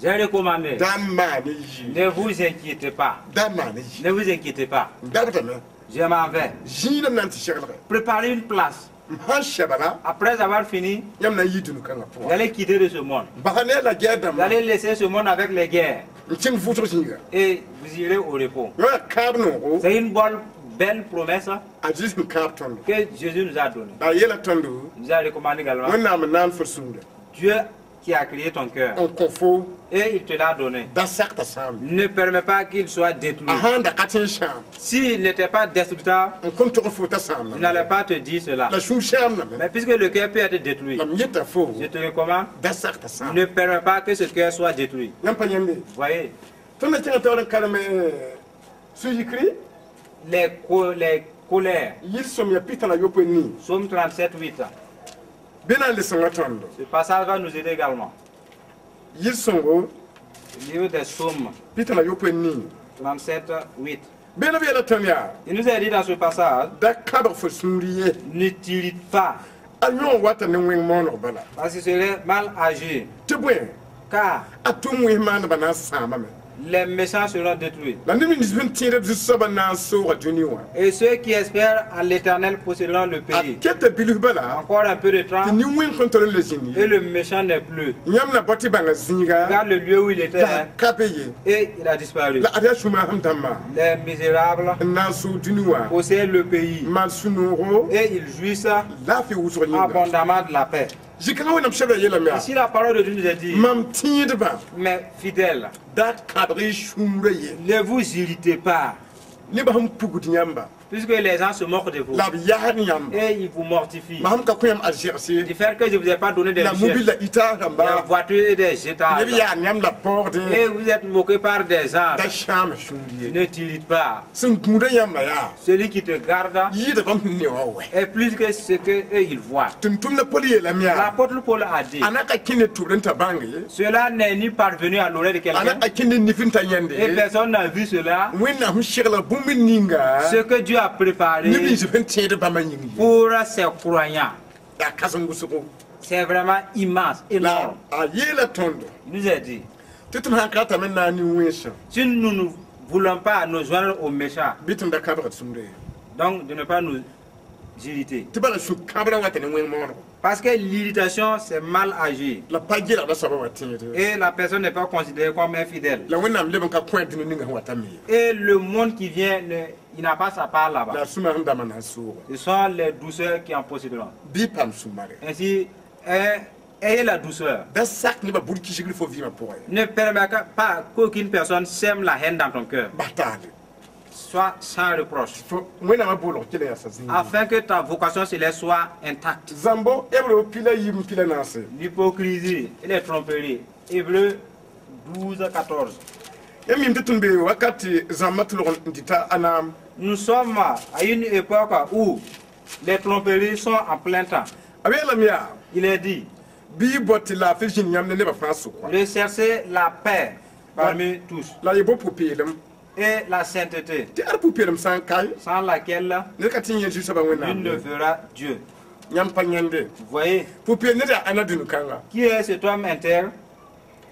j'ai recommandé,
Da mane yire.
ne vous inquiétez pas,
Da mane yire.
ne vous inquiétez pas.
Dabda me.
Je m'en vais
Jina nan ti shagla.
préparer une place.
Han shabala.
Après avoir fini,
Yam na yidunu kanga po.
vous allez quitter de ce monde.
Bahane la guerre
Vous allez laisser ce monde avec les guerres
Nting futo zinga.
et vous irez au repos.
Wa kabno go.
C'est une belle promesse
Ajis mi kab tondo.
que Jésus nous a donnée.
Da yela tondo.
Il nous a recommandé également.
Wonna am nan forsunda.
Dieu qui a créé ton cœur
On confo
et il te l'a donné.
da sakta sam.
Ne permet pas qu'il soit détruit.
Ahanda katin sham.
S'il n'était pas destructeur,
On compte to fo ta sam.
je n'allais pas te dire cela.
La shum sham na me.
Mais puisque le cœur peut être détruit,
La mieta fo
je te recommande,
da sakta sam.
ne permets pas que ce cœur soit détruit.
Yam pa yende.
Vous voyez,
Tona tinga tawra kalame sujikri
les colères,
yil som ya pitana yopo ni.
Psaume 37, 8.
Bena le songa tondo.
Ce passage va nous aider également.
Yil songo
Le livre des Psaumes
pitana yopo ni.
37, 8.
Bena biela tonya.
Il nous a dit dans ce passage,
Da kabar fo suriye.
ne t'irrite pas,
Anyon wata ne wing mono bala.
parce que c'est mal agi,
Tebwe
car
atum we man bana sama me.
les méchants seront détruits.
La nimi nisbin tire du sabana so wa juniwa.
Et ceux qui espèrent en l'Éternel posséderont le pays.
Akete bilu bala.
Encore un peu de temps,
Ni wing kontrol le jini.
et le méchant n'est plus.
Nyam na boti banga zinga.
Regarde le lieu où il était,
Da
hein,
kapeye.
et il a disparu.
La ada shuma hamtama.
Les misérables
Na so juniwa.
possèdent le pays,
Man sunuro.
et ils jouissent
La fi usro nyinga.
abondamment de la paix.
Jikana wena mshaba yela mea.
Ici, la parole de Dieu nous a dit,
Mam tide ba.
mais fidèles,
Da kabri shumre ye.
ne vous irritez pas.
Ni ba hum pugut nyamba.
Puisque les gens se moquent de vous
la bi yahan yam
et ils vous mortifient.
maham ka kuyam algersi
Du fait que je ne vous ai pas donné des
la mobile
richesses,
la ita
des
gamba
voitures et des
ne
jetages.
bi yahan yam la borde
Et vous êtes moqué par des
da
anges.
sham shungi
Ne t'irrite pas.
sun guda yam ya
Celui qui te garde
yi da bam ne wa
est plus que ce qu'eux ils voient.
tuntum na poli la miya
L'apôtre Paul a dit,
anaka kine turenta bangi
cela n'est ni parvenu à l'oreille de quelqu'un
anaka kine nifinta
et
yende
personne n'a vu cela.
wina hu shirla bumbi ninga
Ce que Dieu a préparé
ni bi jifin tiede bama yingi
pour ses croyants,
da kasangu suko
c'est vraiment immense,
la
énorme.
ayela tondo
Il nous a dit,
tutun hankata men na ni wesha
si nous ne voulons pas nous joindre aux méchants,
bitun da kabra sunde
donc de ne pas nous irriter.
tibala su kabra wata ne wen mono
Parce que l'irritation, c'est mal agi.
la pajira da sababa tiede
Et la personne n'est pas considérée comme infidèle.
la wina am leben ka point dinu ninga wata mi
Et le monde qui vient, il n'a pas sa part là-bas.
la suma handa mana suwa
Ce sont les douceurs qui en posséderont.
bi pam sumare
Ainsi, ayez la douceur.
da sak ni ba burki shigri fo vima poye
Ne permets pas qu'aucune personne sème la haine dans ton cœur.
batade
Sois sans reproche.
fo wina ma bolo kile ya sazini
Afin que ta vocation céleste soit intacte.
zambo ebro pila yim pila nase
L'hypocrisie et les tromperies. Hébreux 12, 14.
yami mtetun be wakati zamatul ndita anam
Nous sommes à une époque où les tromperies sont en plein temps.
abela miya
Il est dit,
bi boti la fi jin yam ne ba fasu kwa
recherchez la paix parmi tous
la yebo popelem
et la sainteté,
ti ar popelem san kai
sans laquelle
ne ka tin yeju saba
nul
wena
ne verra Dieu.
nyam panyende
Vous voyez,
popel ne da anadun kanga
qui est cet homme intègre?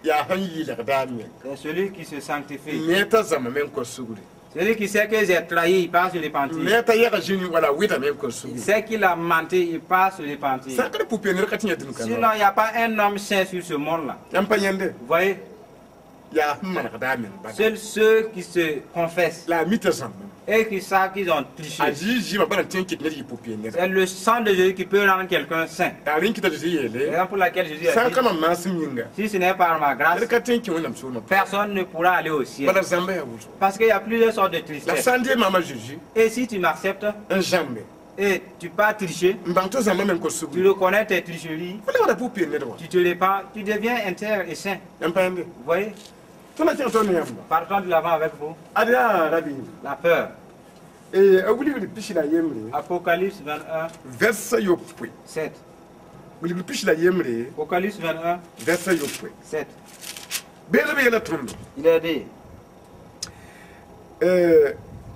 ya han yi la dami
C'est celui qui se sanctifie.
meta zama men ko suguri
Celui qui sait que j'ai trahi, il passe sur les pentis.
meta ya jini wala wita men ko
Il
suguri
sait qu'il a menti, il passe sur les pentis.
san ka popel ne ka tin yedun
Sinon,
kanga
il n'y a pas un homme saint sur ce monde-là.
nyam panyende
Vous voyez,
ya man ka dami ba
seuls ceux qui se confessent
la mita zama
et qui savent qu'ils ont triché.
ajiji ma bana tin kit ne yi popel ne
C'est le sang de Jésus qui peut rendre quelqu'un saint.
ya rin kita ji
C'est
yele
la raison pour laquelle Jésus a
san
dit,
kama masim yinga
si ce n'est par ma grâce,
ne ka tin ki wona mso no
personne ne pourra aller au ciel.
bana zamba ya wuto
Parce qu'il y a plusieurs sortes de
la
tristesse.
sande mama juji
Et si tu m'acceptes
un jambe
et tu pas tricher,
mbanto zamba men ko
tu
suguri
reconnais tes tricheries,
wala wala popel ne do
tu te répands, tu deviens intègre et saint.
nyam panyende
Vous voyez,
tuna tin to ne yamba
partons de l'avant avec vous.
ada rabi
La peur.
awuli bi pishila yemre
Apocalypse 21,
verse yopwe
7.
wuli bi pishila yemre
Apocalypse 21,
verse yopwe
7.
bele be la tondo
Il est dit,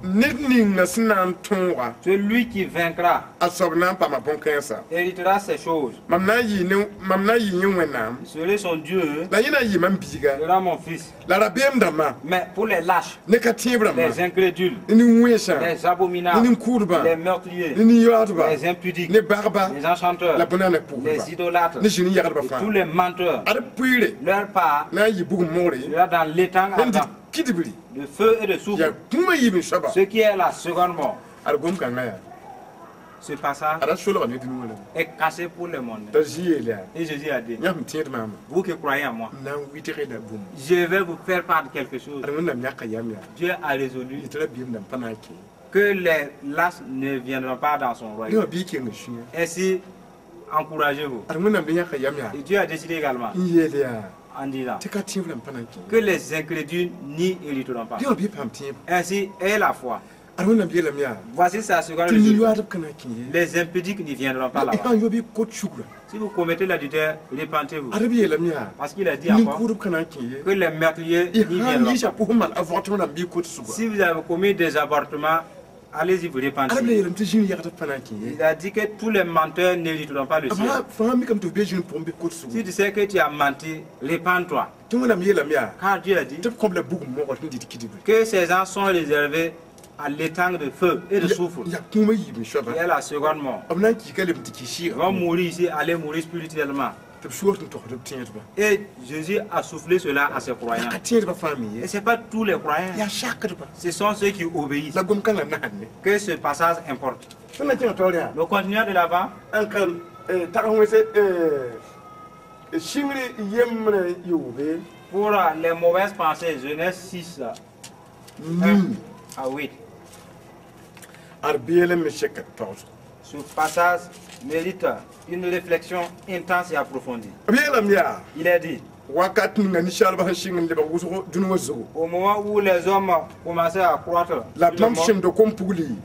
nidni na sinan tonwa
celui qui vaincra
asobna pa ma bonkensa
héritera ces choses.
mamna yi yin wenam
Je serai son Dieu,
la yina yi man biga
sera mon fils.
la rabem dama
Mais pour les lâches,
ne ka tibra ma
les incrédules,
ni wesha
les abominables,
ni kurba
les meurtriers,
ni yadba
les impudiques,
ni barba
les enchanteurs,
la bonana pourba
les idolâtres,
ni jini yagarba
et
fa
tous les menteurs.
ada puire
Leur part
na yi bugu mori
sera dans l'étang
ndi
ardent
kidibri
de feu et de
ya
soufre.
kuma yi min shaba
Ce qui est la seconde mort.
ada gom kan ya
Ce passage
ada sholo ne dinu wala
est caché pour le monde.
da jiele
Et Jésus a dit,
nyam tiet mama
vous qui croyez en moi,
na witere da bum
je vais vous faire part de quelque chose.
ada mun nyaka yam ya
Dieu a résolu
itara bim dan panaki
que les lâches ne viendront pas dans son
ni
royaume.
bi ke ngishu
Ainsi, encouragez-vous.
ada mun nyaka yam ya
Et Dieu a décidé également
yele ya
en disant
tika tivla panaki
que les incrédules n'y hériteront pas.
ni bi pam tiet
Ainsi, ayez la foi.
ada mun bi la miya
Voici sa seconde
ni
résolution.
yuadab kanaki
Les impudiques n'y viendront pas
e
là-bas.
kan yobi ko chugura
Si vous commettez l'adultère, repentez-vous.
ada bi la miya
Parce qu'il a dit
ni
encore
kurub kanaki
que les meurtriers
e
n'y
han
viendront
yi sha
pas.
ko mal avortement bi ko tsugo
Si vous avez commis des avortements, allez-y vous
ada
repentez.
bi la tijini yakata panaki
Il a dit que tous les menteurs n'hériteront pas le ciel.
aba fami kam to be jin pombe ko tsugo
Si tu sais que tu as menti, repens-toi.
tungona mi la miya
Car Dieu a dit
te comme le bugu mo ko ndi kidibri
que ces gens sont réservés à l'étang de feu et de soufre.
ya kuma yi min shaba
Et à la seconde mort.
abnan ki kale mtiki shi
Ils vont mourir ici, aller mourir spirituellement.
te shuwa tun to do tiet ba
Et Jésus a soufflé cela à ses croyants.
ka tiet ba fami
Et ce n'est pas tous les croyants.
ya shakar ba
Ce sont ceux qui obéissent
la gom kana na hanne
que ce passage importe.
tuna kin to ya
Nous continuons de l'avant.
an kan ta kan wese shingri yemre yobe
Pour les mauvaises pensées, Genèse 6, 1
ni
à 8.
arbele me sheket tawso
Ce passage mérite une réflexion intense et approfondie.
biela mia
Il est dit,
wakat nga ni shalba han shingin de ba wuso dunu wazo
au moment où les hommes commençaient à croître,
la
sur le
pam
monde,
shim do kompuli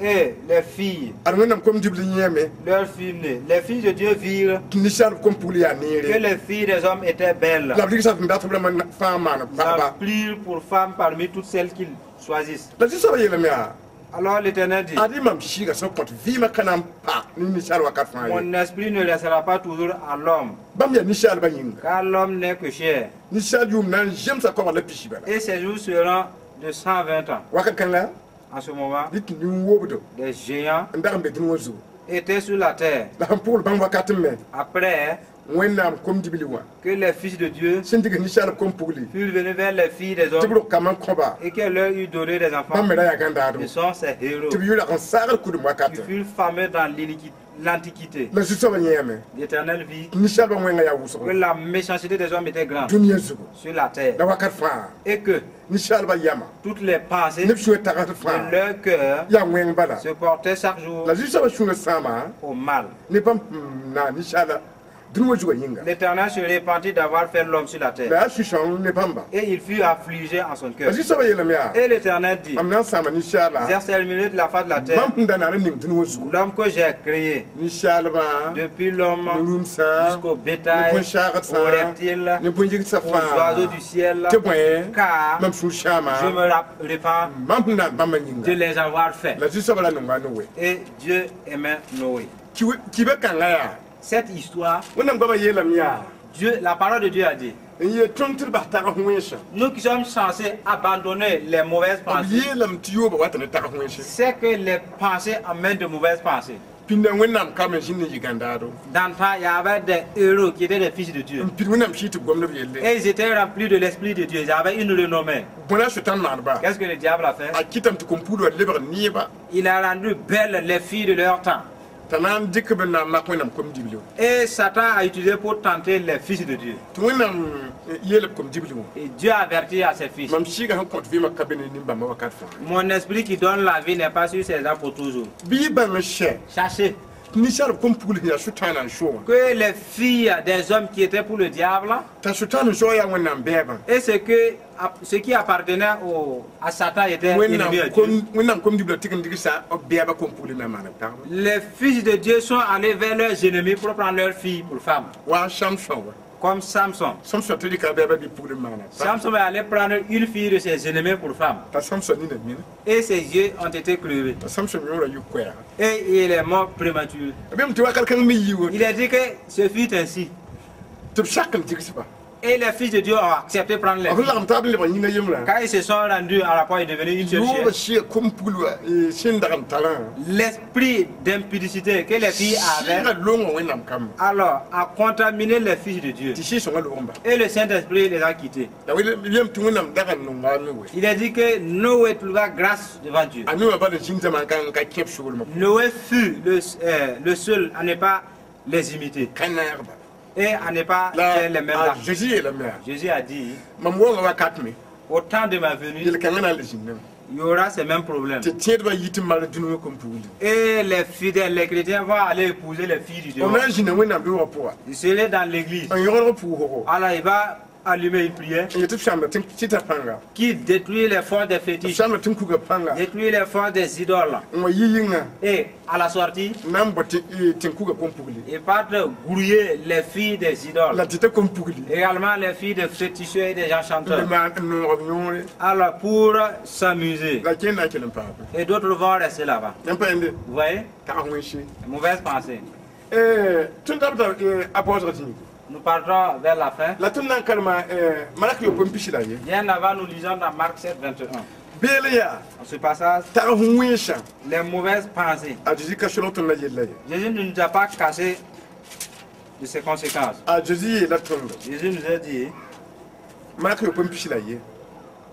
et les filles,
arnam kom dibli nyeme
leurs filles nées, les filles de Dieu virent
ni shal kompuli ya
que
nere
les filles des hommes étaient belles.
la bli sa ndatu bla man fama na
Ils en
baba
prirent pour femmes parmi toutes celles qu'ils choisissent.
la ci so yela mia
Alors l'Éternel dit,
adi mam shiga so pot vima kanam pa ni shal wakat fa
mon esprit ne restera pas toujours à l'homme,
bam ya ni shal ba yinga
car l'homme n'est que chair.
ni shal yum nan jem sa ko la pishi bala
Et ses jours seront de 120 ans.
wakat kan la
En ce moment,
dit ni wobudo
des géants
ndar be dunu wazo
étaient sur la terre.
la ham pour bam wakat me
Après
wennam kom dibli wa
que les fils de Dieu
sindiga ni shal kompuli
furent venus vers les filles des hommes
tibro kaman koba
et qu'elle leur eut donné des enfants,
bam me da ya ganda do
ce sont ces héros
tibi yula kan sagal kudu wakat
qui furent fameux dans l'Antiquité.
la ci so ba nyeme
L'Éternel vit
ni shal ba wenga ya wuso
que la méchanceté des hommes était grande
dunya zugo
sur la terre
da wakat fa
et que
ni shal ba yama
toutes les pensées
ne shwe tagat
de
fa
leur cœur
ya wen bala
se portaient chaque jour
la ci so ba shunga sama
au mal.
ne pam na ni shala dunu wazo yinga
L'Éternel se repentit d'avoir fait l'homme sur la terre
la ci shon ne pamba
et il fut affligé en son cœur.
la ci so ba yela mia
Et l'Éternel dit,
amna sama ni shala
j'ai exterminé de la face de la terre
bam ndana ning dunu wazo
l'homme que j'ai créé,
ni shala ba
depuis l'homme
rumsa
jusqu'au
ni
bétail,
pon shagat
aux
sa
reptiles,
ni pon jig sa
aux
fa
oiseaux du ciel,
te point
car
mam su shama
je me répands
mam na bam
de
yinga
les avoir faits.
la ci so ba la nunga no we
Et Dieu aimait Noé.
ki be kan ya
Cette histoire,
wonam baba yela mia
Dieu, la parole de Dieu a dit,
ye tontir ba ta huwesha
nous qui sommes censés abandonner les mauvaises pensées,
yelam tiyo ba wata ne ta huwesha
c'est que les pensées amènent de mauvaises pensées.
pinda wonnam kamen shinne jigandado
Dans le temps, il y avait des héros qui étaient des fils de Dieu.
pin wonnam shiti gomna yelle
Et ils étaient remplis de l'esprit de Dieu. Ils avaient une renommée.
bona shutan man ba
Qu'est-ce que le diable a fait?
a kitam to kompudo lebar niba
Il a rendu belles les filles de leur temps.
tanan dikbe na ma wonnam kom diblo
Et Satan a utilisé pour tenter les fils de Dieu.
to wonnam yele kom diblo
Et Dieu a averti à ses fils.
mam shiga han kont vima kabene nimba ma wakat fa
Mon esprit qui donne la vie n'est pas sur ses âmes pour toujours.
bi ba me she
Cherchez
ni shar kompul ya shutanan showa
que les filles des hommes qui étaient pour le diable
ta shutanan shoya wonnam beba
et ce qui appartenait à Satan était ennemi à Dieu.
wonnam kom diblo tikin digisa o beba kompul na mana ta
Les fils de Dieu sont allés vers leurs ennemis pour prendre leurs filles pour femmes.
wa shamshawa
Comme Samson.
Samson to dika beba bi pour mana
Samson est allé prendre une fille de ses ennemis pour femme.
ta Samson ni na mina
Et ses yeux ont été crevés.
ta Samson yora yukwea
Et il est mort prématuré.
bem to wakal kan mi yiwo
Il a dit que ce fut ainsi.
to shakal digisa
Et les fils de Dieu ont accepté de prendre les
ba
filles.
la mtabli ba yinga yimla
Quand ils se sont rendus à la fois, ils devenaient une seule
yo ba
chair.
shi kompulwa shin dagan talan
L'esprit d'impudicité que les filles avaient
shira longo wonnam kam
alors a contaminé les fils de Dieu.
ti shi so ngalo omba
Et le Saint-Esprit les a quittés.
da wele yem tu wonnam dagan no ngami we
Il a dit que Noé trouva grâce devant Dieu.
anu ba da shin zaman kan ka kep shugul ma
Noé fut le seul à ne pas les imiter
kana yarba
et à ne pas faire les mêmes
la
actes.
Jésus est la mère
Jésus a dit,
mam wo wakat me
au temps de ma venue,
il kan na le jinna
il y aura ces mêmes problèmes.
te tiet ba yitim mal dinu kompul
Et les fidèles, les chrétiens vont aller épouser les filles du
on
dehors.
a jinna wonnam do wa
Il serait dans l'église.
an yoro pu ho
Alors il va allumer une prière
yetip shamba tin cita panga
qui détruit les forces des fétiches,
shamba tin kuga panga
détruit les forces des idoles.
mo yiyinga
Et à la sortie,
nam botti tin kuga kompugli
ils partent grouiller les filles des idoles.
la tita kompugli
Également les filles des féticheurs et des gens
le
chanteurs.
ma no nyore
Alors pour s'amuser.
la kena kelen pa
Et d'autres vont rester là-bas.
nem pa ende
Vous voyez?
ta ngweshi
Mauvaise pensée.
tun tabta apôtre tini
Nous partons vers la fin.
la tun nan kalma malak yo pompishi la ye
Bien avant, nous lisons dans Marc 7, 21.
bele ya
Dans ce passage,
ta ngwesha
les mauvaises pensées.
a jiji ka sholo tun la ye la ye
Jésus ne nous a pas caché de ses conséquences.
a jiji la tun
Jésus nous a dit
malak yo pompishi la ye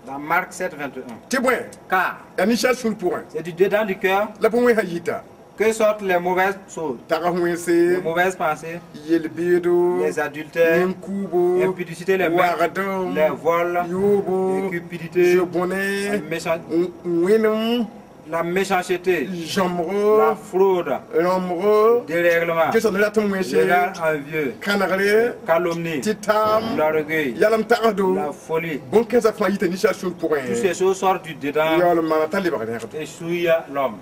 dans Marc 7, 21.
te bon
Car
anisha sul pour
c'est du dedans du cœur
la bon we hayita
que sortent les mauvaises choses,
ta
les
ngwese
mauvaises pensées,
yel bedo
les adultères,
kubo
l'impudicité, les meurtres, les vols,
yobo
les cupidités,
jobone
les méchants,
wenum
la méchanceté, la
jamro
fraude,
l'omro
dérèglement,
que ça ne l'attend moins
regard envieux,
canaré
calomnie,
titam
l'orgueil,
yalam ta'ado
la folie.
bon que ça faillit initiation pour
Toutes
un
ces choses sortent du dedans
yol manata libéré
et souillent l'homme.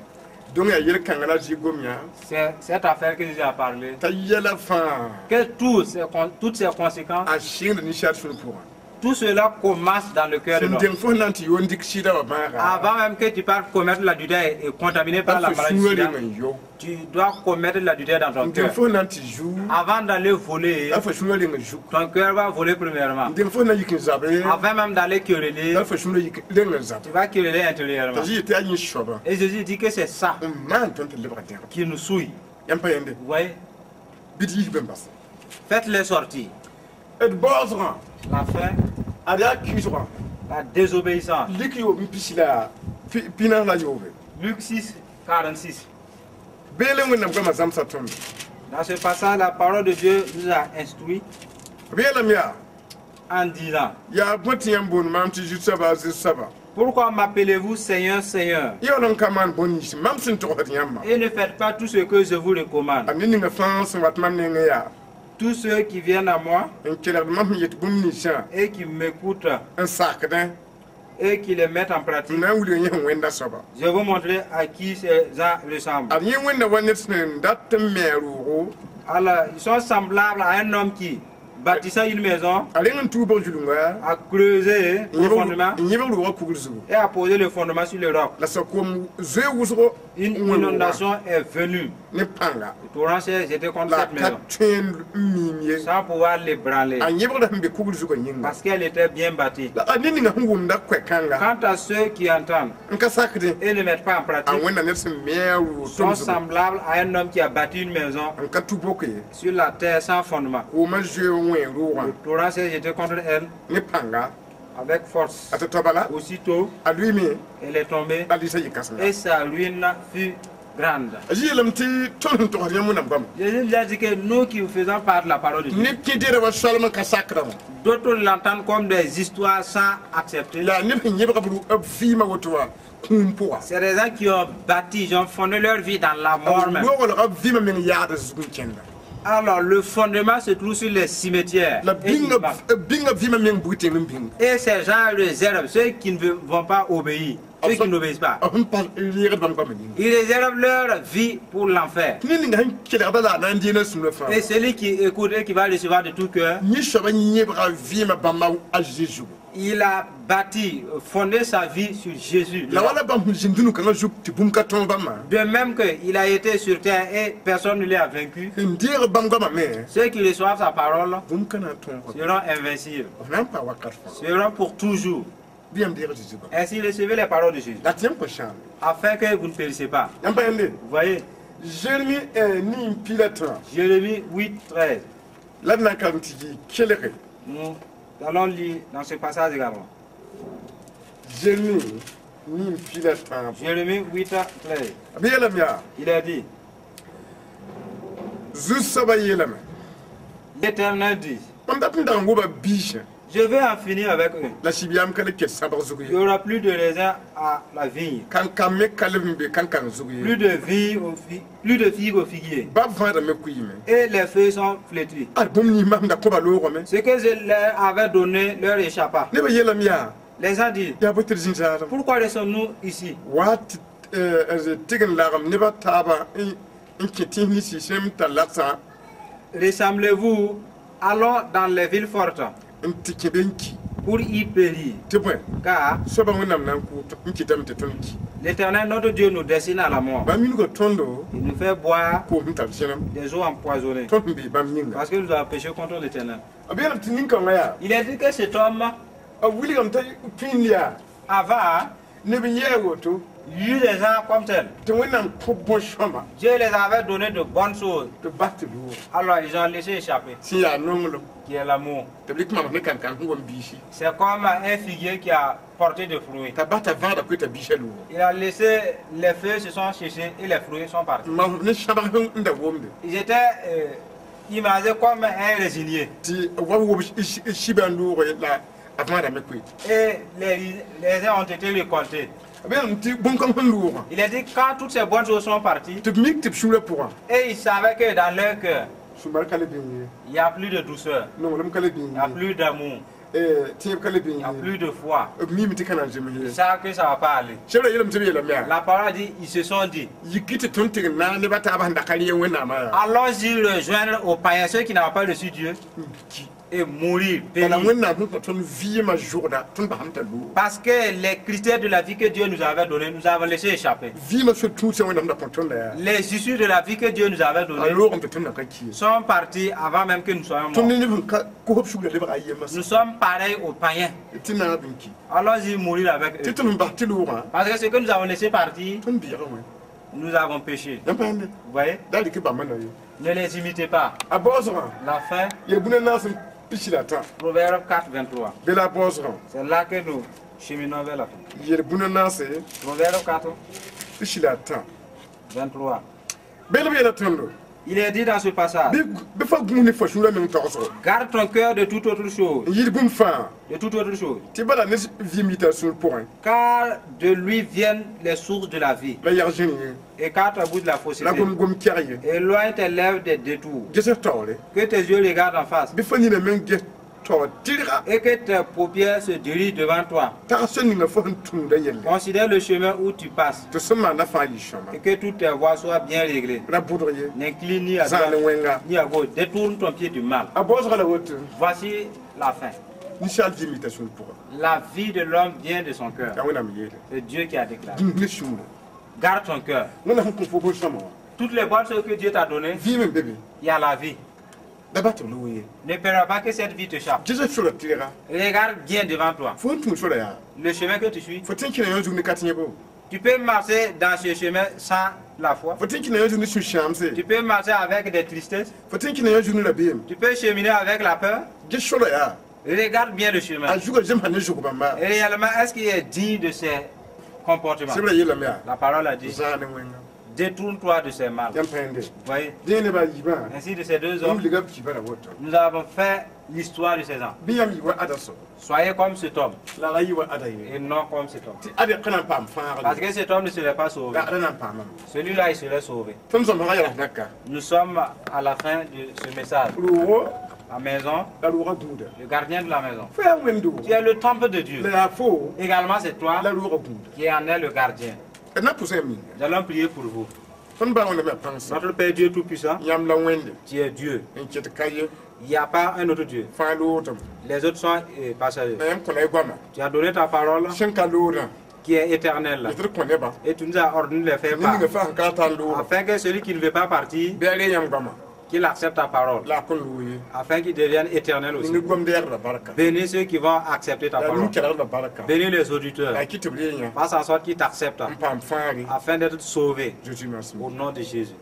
donc il y a kangala jigomia
C'est cette affaire que j'ai parlé.
ta yala fa
Que toutes ces conséquences,
a chien initiation pour
tout cela commence dans le cœur de
c'est
l'homme.
den fo nanti yon dik sida ba mara
Avant même que tu parles commettre l'adultère et contaminé par la maladie,
yo
tu dois commettre l'adultère dans ton
den
cœur.
fo nanti jou
Avant d'aller voler,
da fa shunga lenga jou
ton cœur va voler premièrement.
den fo na yikin zabe
Avant même d'aller quereller,
da fa shunga yikin lenga zabe
tu vas quereller intérieurement.
ta ji ta yin shoba
Et Jésus dit que c'est ça
man ton te libéré
qui nous souille.
yam pa yende
Vous voyez?
bidi ben bas
Faites-les sortir.
et bozra
La faim,
ada kisra
la désobéissance.
likio mpisila pina la yove
Luc 6, 46.
bele wonam kama zamsa ton
Dans ce passage, la parole de Dieu nous a instruits
bele mia
en disant:
ya boti yam bon mam ti jutsa ba zisaba
pourquoi m'appelez-vous Seigneur, Seigneur,
yo non kaman boni mam sin to hat yamma
et ne faites pas tout ce que je vous recommande?
anini nga france wat mam ne nga ya
Tous ceux qui viennent à moi
en kele mam yet bonni sha
et qui m'écoutent
en sakden
et qui les mettent en pratique,
na wuli yen wenda soba
je vais vous montrer à qui ces gens ressemblent.
ar yen wenda wanet sen dat meru
Alors, ils sont semblables à un homme qui, bâtissant une maison,
alen tubo julunga
a creusé le fondement
nyebe lu wa kugulzu
et a posé le fondement sur le roc.
la sakom ze wusro
Une inondation est venue.
ne panga
Le torrent s'est jeté contre
la
cette maison
katchen mimie
sans pouvoir l'ébranler
a nyebe da mbe kugulzu ko nyinga
parce qu'elle était bien bâtie.
la anini nga ngum da kwekanga
Quant à ceux qui entendent
nka sakde
et ne mettent pas en
a
pratique,
wenda net sen meru
sont
tumzu
semblables à un homme qui a bâti une maison
nka tubo ko
sur la terre sans fondement.
ko ma je wen ruwa
Le torrent s'est jeté contre elle
ne panga
avec force.
atatobala
Aussitôt,
a lui mi
elle est tombée
dali sa yikasna
et sa ruine fut grande.
ajilam ti ton to yamu na bam
Jésus lui a dit que nous qui faisons part de la parole de Dieu,
ne ki dire wa salma ka sakra
d'autres l'entendent comme des histoires sans accepter.
la ne nyebe ka bulu fi ma wotwa kumpoa
C'est des gens qui ont bâti, ils ont fondé leur vie dans la mort même.
lo wala vi ma men yaada zugun kenda
Alors le fondement se trouve sur les cimetières.
la
Et,
binga vi ma men buite min bing
et ces gens réservent ceux qui ne vont pas obéir, ceux qui n'obéissent pas.
ahum par lire bam bam ni
Ils réservent leur vie pour l'enfer.
ni nga kele da na ndina sunu fa
Et celui qui écoute et qui va recevoir de tout cœur,
ni shaba nyebe ka vi ma bam ma a Jésus
il a bâti, fondé sa vie sur Jésus.
la wala bam jindunu kan juk ti bum ka ton bam
De même qu'il a été sur terre et personne ne l'a vaincu,
ndire bam gama me
ceux qui reçoivent sa parole
bum kana ton
seront invincibles,
on pas wakat fa
seront pour toujours.
biam dire Jésus
Ainsi recevez les paroles de Jésus,
la tiem ko chan
afin que vous ne périssez pas.
yam pa yende
Vous voyez,
Jérémie ni pilatra
Jérémie 8, 13.
la na kan ti kelere
Nous allons lire dans ce passage également.
Jérémie ni pilatra
Jérémie 8, 13.
abiyalam ya
Il a dit,
zus saba yelam
l'Éternel dit,
on da pin da ngoba bisha
je vais en finir avec eux.
la sibiam kan ke sabar zugu
Il n'y aura plus de raisin à la vigne,
kan kam me kalem be kan kan zugu
plus de vigne plus de figues au figuier.
ba va da me kuyime
Et les feuilles sont flétries.
ar bum ni mam da ko ba lo me
Ce que je leur avais donné leur échappa.
ne ba yelam ya
Les gens disent,
ya botir jinja
pourquoi restons-nous ici?
wat tigan lagam ne ba taba in kitini si sem talasa
Ressemblez-vous, allons dans les villes fortes
in tikebenki
pour y périr.
tibwe
Car
so ba wonam nan ku in kitam te tonki
l'Éternel notre Dieu nous destine à la mort.
ba min go tondo
Il nous fait boire
ko hum tal senam
des eaux empoisonnées.
ton bi bam nyinga
Parce que nous avons péché contre l'Éternel.
abiyalam tinin kan ya
Il a dit que cet homme,
a william tay pinlia
avant,
ne bi yewo to
eu des gens comme tel.
te wonam ko bon shoma
Dieu les avait donné de bonnes choses.
to batte lu
Alors ils ont laissé échapper,
si ya nonglo
qui est l'amour.
te blik mam ne kan kan ngom bishi
C'est comme un figuier qui a porté des fruits.
ta bata vada ko ta bishelu
Il a laissé, les feuilles se sont séchées et les fruits sont partis.
ma ne shabar nda womde
Ils étaient imagés comme un résilié.
ti wawo shibandu la avant da me kwit
Et les raisins ont été récoltés. Il a dit quand toutes ces bonnes choses sont parties,
et
et il savait que dans leur cœur, il n'y a plus de douceur, il n'y a plus d'amour, il n'y a plus de foi. Ils savent que ça ne va pas aller. La parole dit, ils se sont dit, allons-y rejoindre aux païens, ceux qui n'ont pas reçu Dieu, et mourir, périr. Parce que les critères de la vie que Dieu nous avait donnés, nous avons laissé échapper. Les issues de la vie que Dieu nous avait données sont partis avant même que nous soyons morts. Nous sommes pareils aux païens. Allons-y mourir avec eux. Parce que ce que nous avons laissé partir, nous avons péché. Vous voyez? Ne les imitez pas. La fin, Proverbe 4, 23. C'est là que nous cheminons vers la fin. Proverbe 4, 23. Il est dit dans ce passage, garde ton cœur de toute autre chose. De toute autre chose. Car de lui viennent les sources de la vie. Et car tu bouges de la fausseté. Éloigne tes lèvres des détours. Que tes yeux regardent en face. Et que tes paupières se dirigent devant toi. Considère le chemin où tu passes. Et que toutes tes voies soient bien réglées. N'incline ni à droite ni à gauche. Détourne ton pied du mal. Voici la fin. La vie de l'homme vient de son cœur. C'est Dieu qui a déclaré. Garde ton cœur. Toutes les bonnes choses que Dieu t'a données, il y a la vie. Ne permets pas que cette vie te chape. Regarde bien devant toi. Le chemin que tu suis. Tu peux marcher dans ce chemin sans la foi. Tu peux marcher avec des tristesses. Tu peux cheminer avec la peur. Regarde bien le chemin. Et réellement, est-ce qu'il est digne de ses comportements? La parole a dit, détourne-toi de ces mal. Voyez? Ainsi de ces deux hommes, nous avons fait l'histoire de ces hommes. Soyez comme cet homme et non comme cet homme. Parce que cet homme ne serait pas sauvé. Celui-là, il serait sauvé. Nous sommes à la fin de ce message. La maison, le gardien de la maison. Tu es le temple de Dieu. Également, c'est toi qui en es le gardien. Nous allons prier pour vous. Notre Père Dieu Tout-Puissant, tu es Dieu. Il n'y a pas un autre Dieu. Les autres sont passagers. Tu as donné ta parole qui est éternelle. Et tu nous as ordonné de faire part. Afin que celui qui ne veut pas partir, qu'il accepte ta parole, afin qu'il devienne éternel aussi. Bénis ceux qui vont accepter ta parole. Bénis les auditeurs. Fasse en sorte qu'ils t'acceptent, afin d'être sauvés. Au nom de Jésus.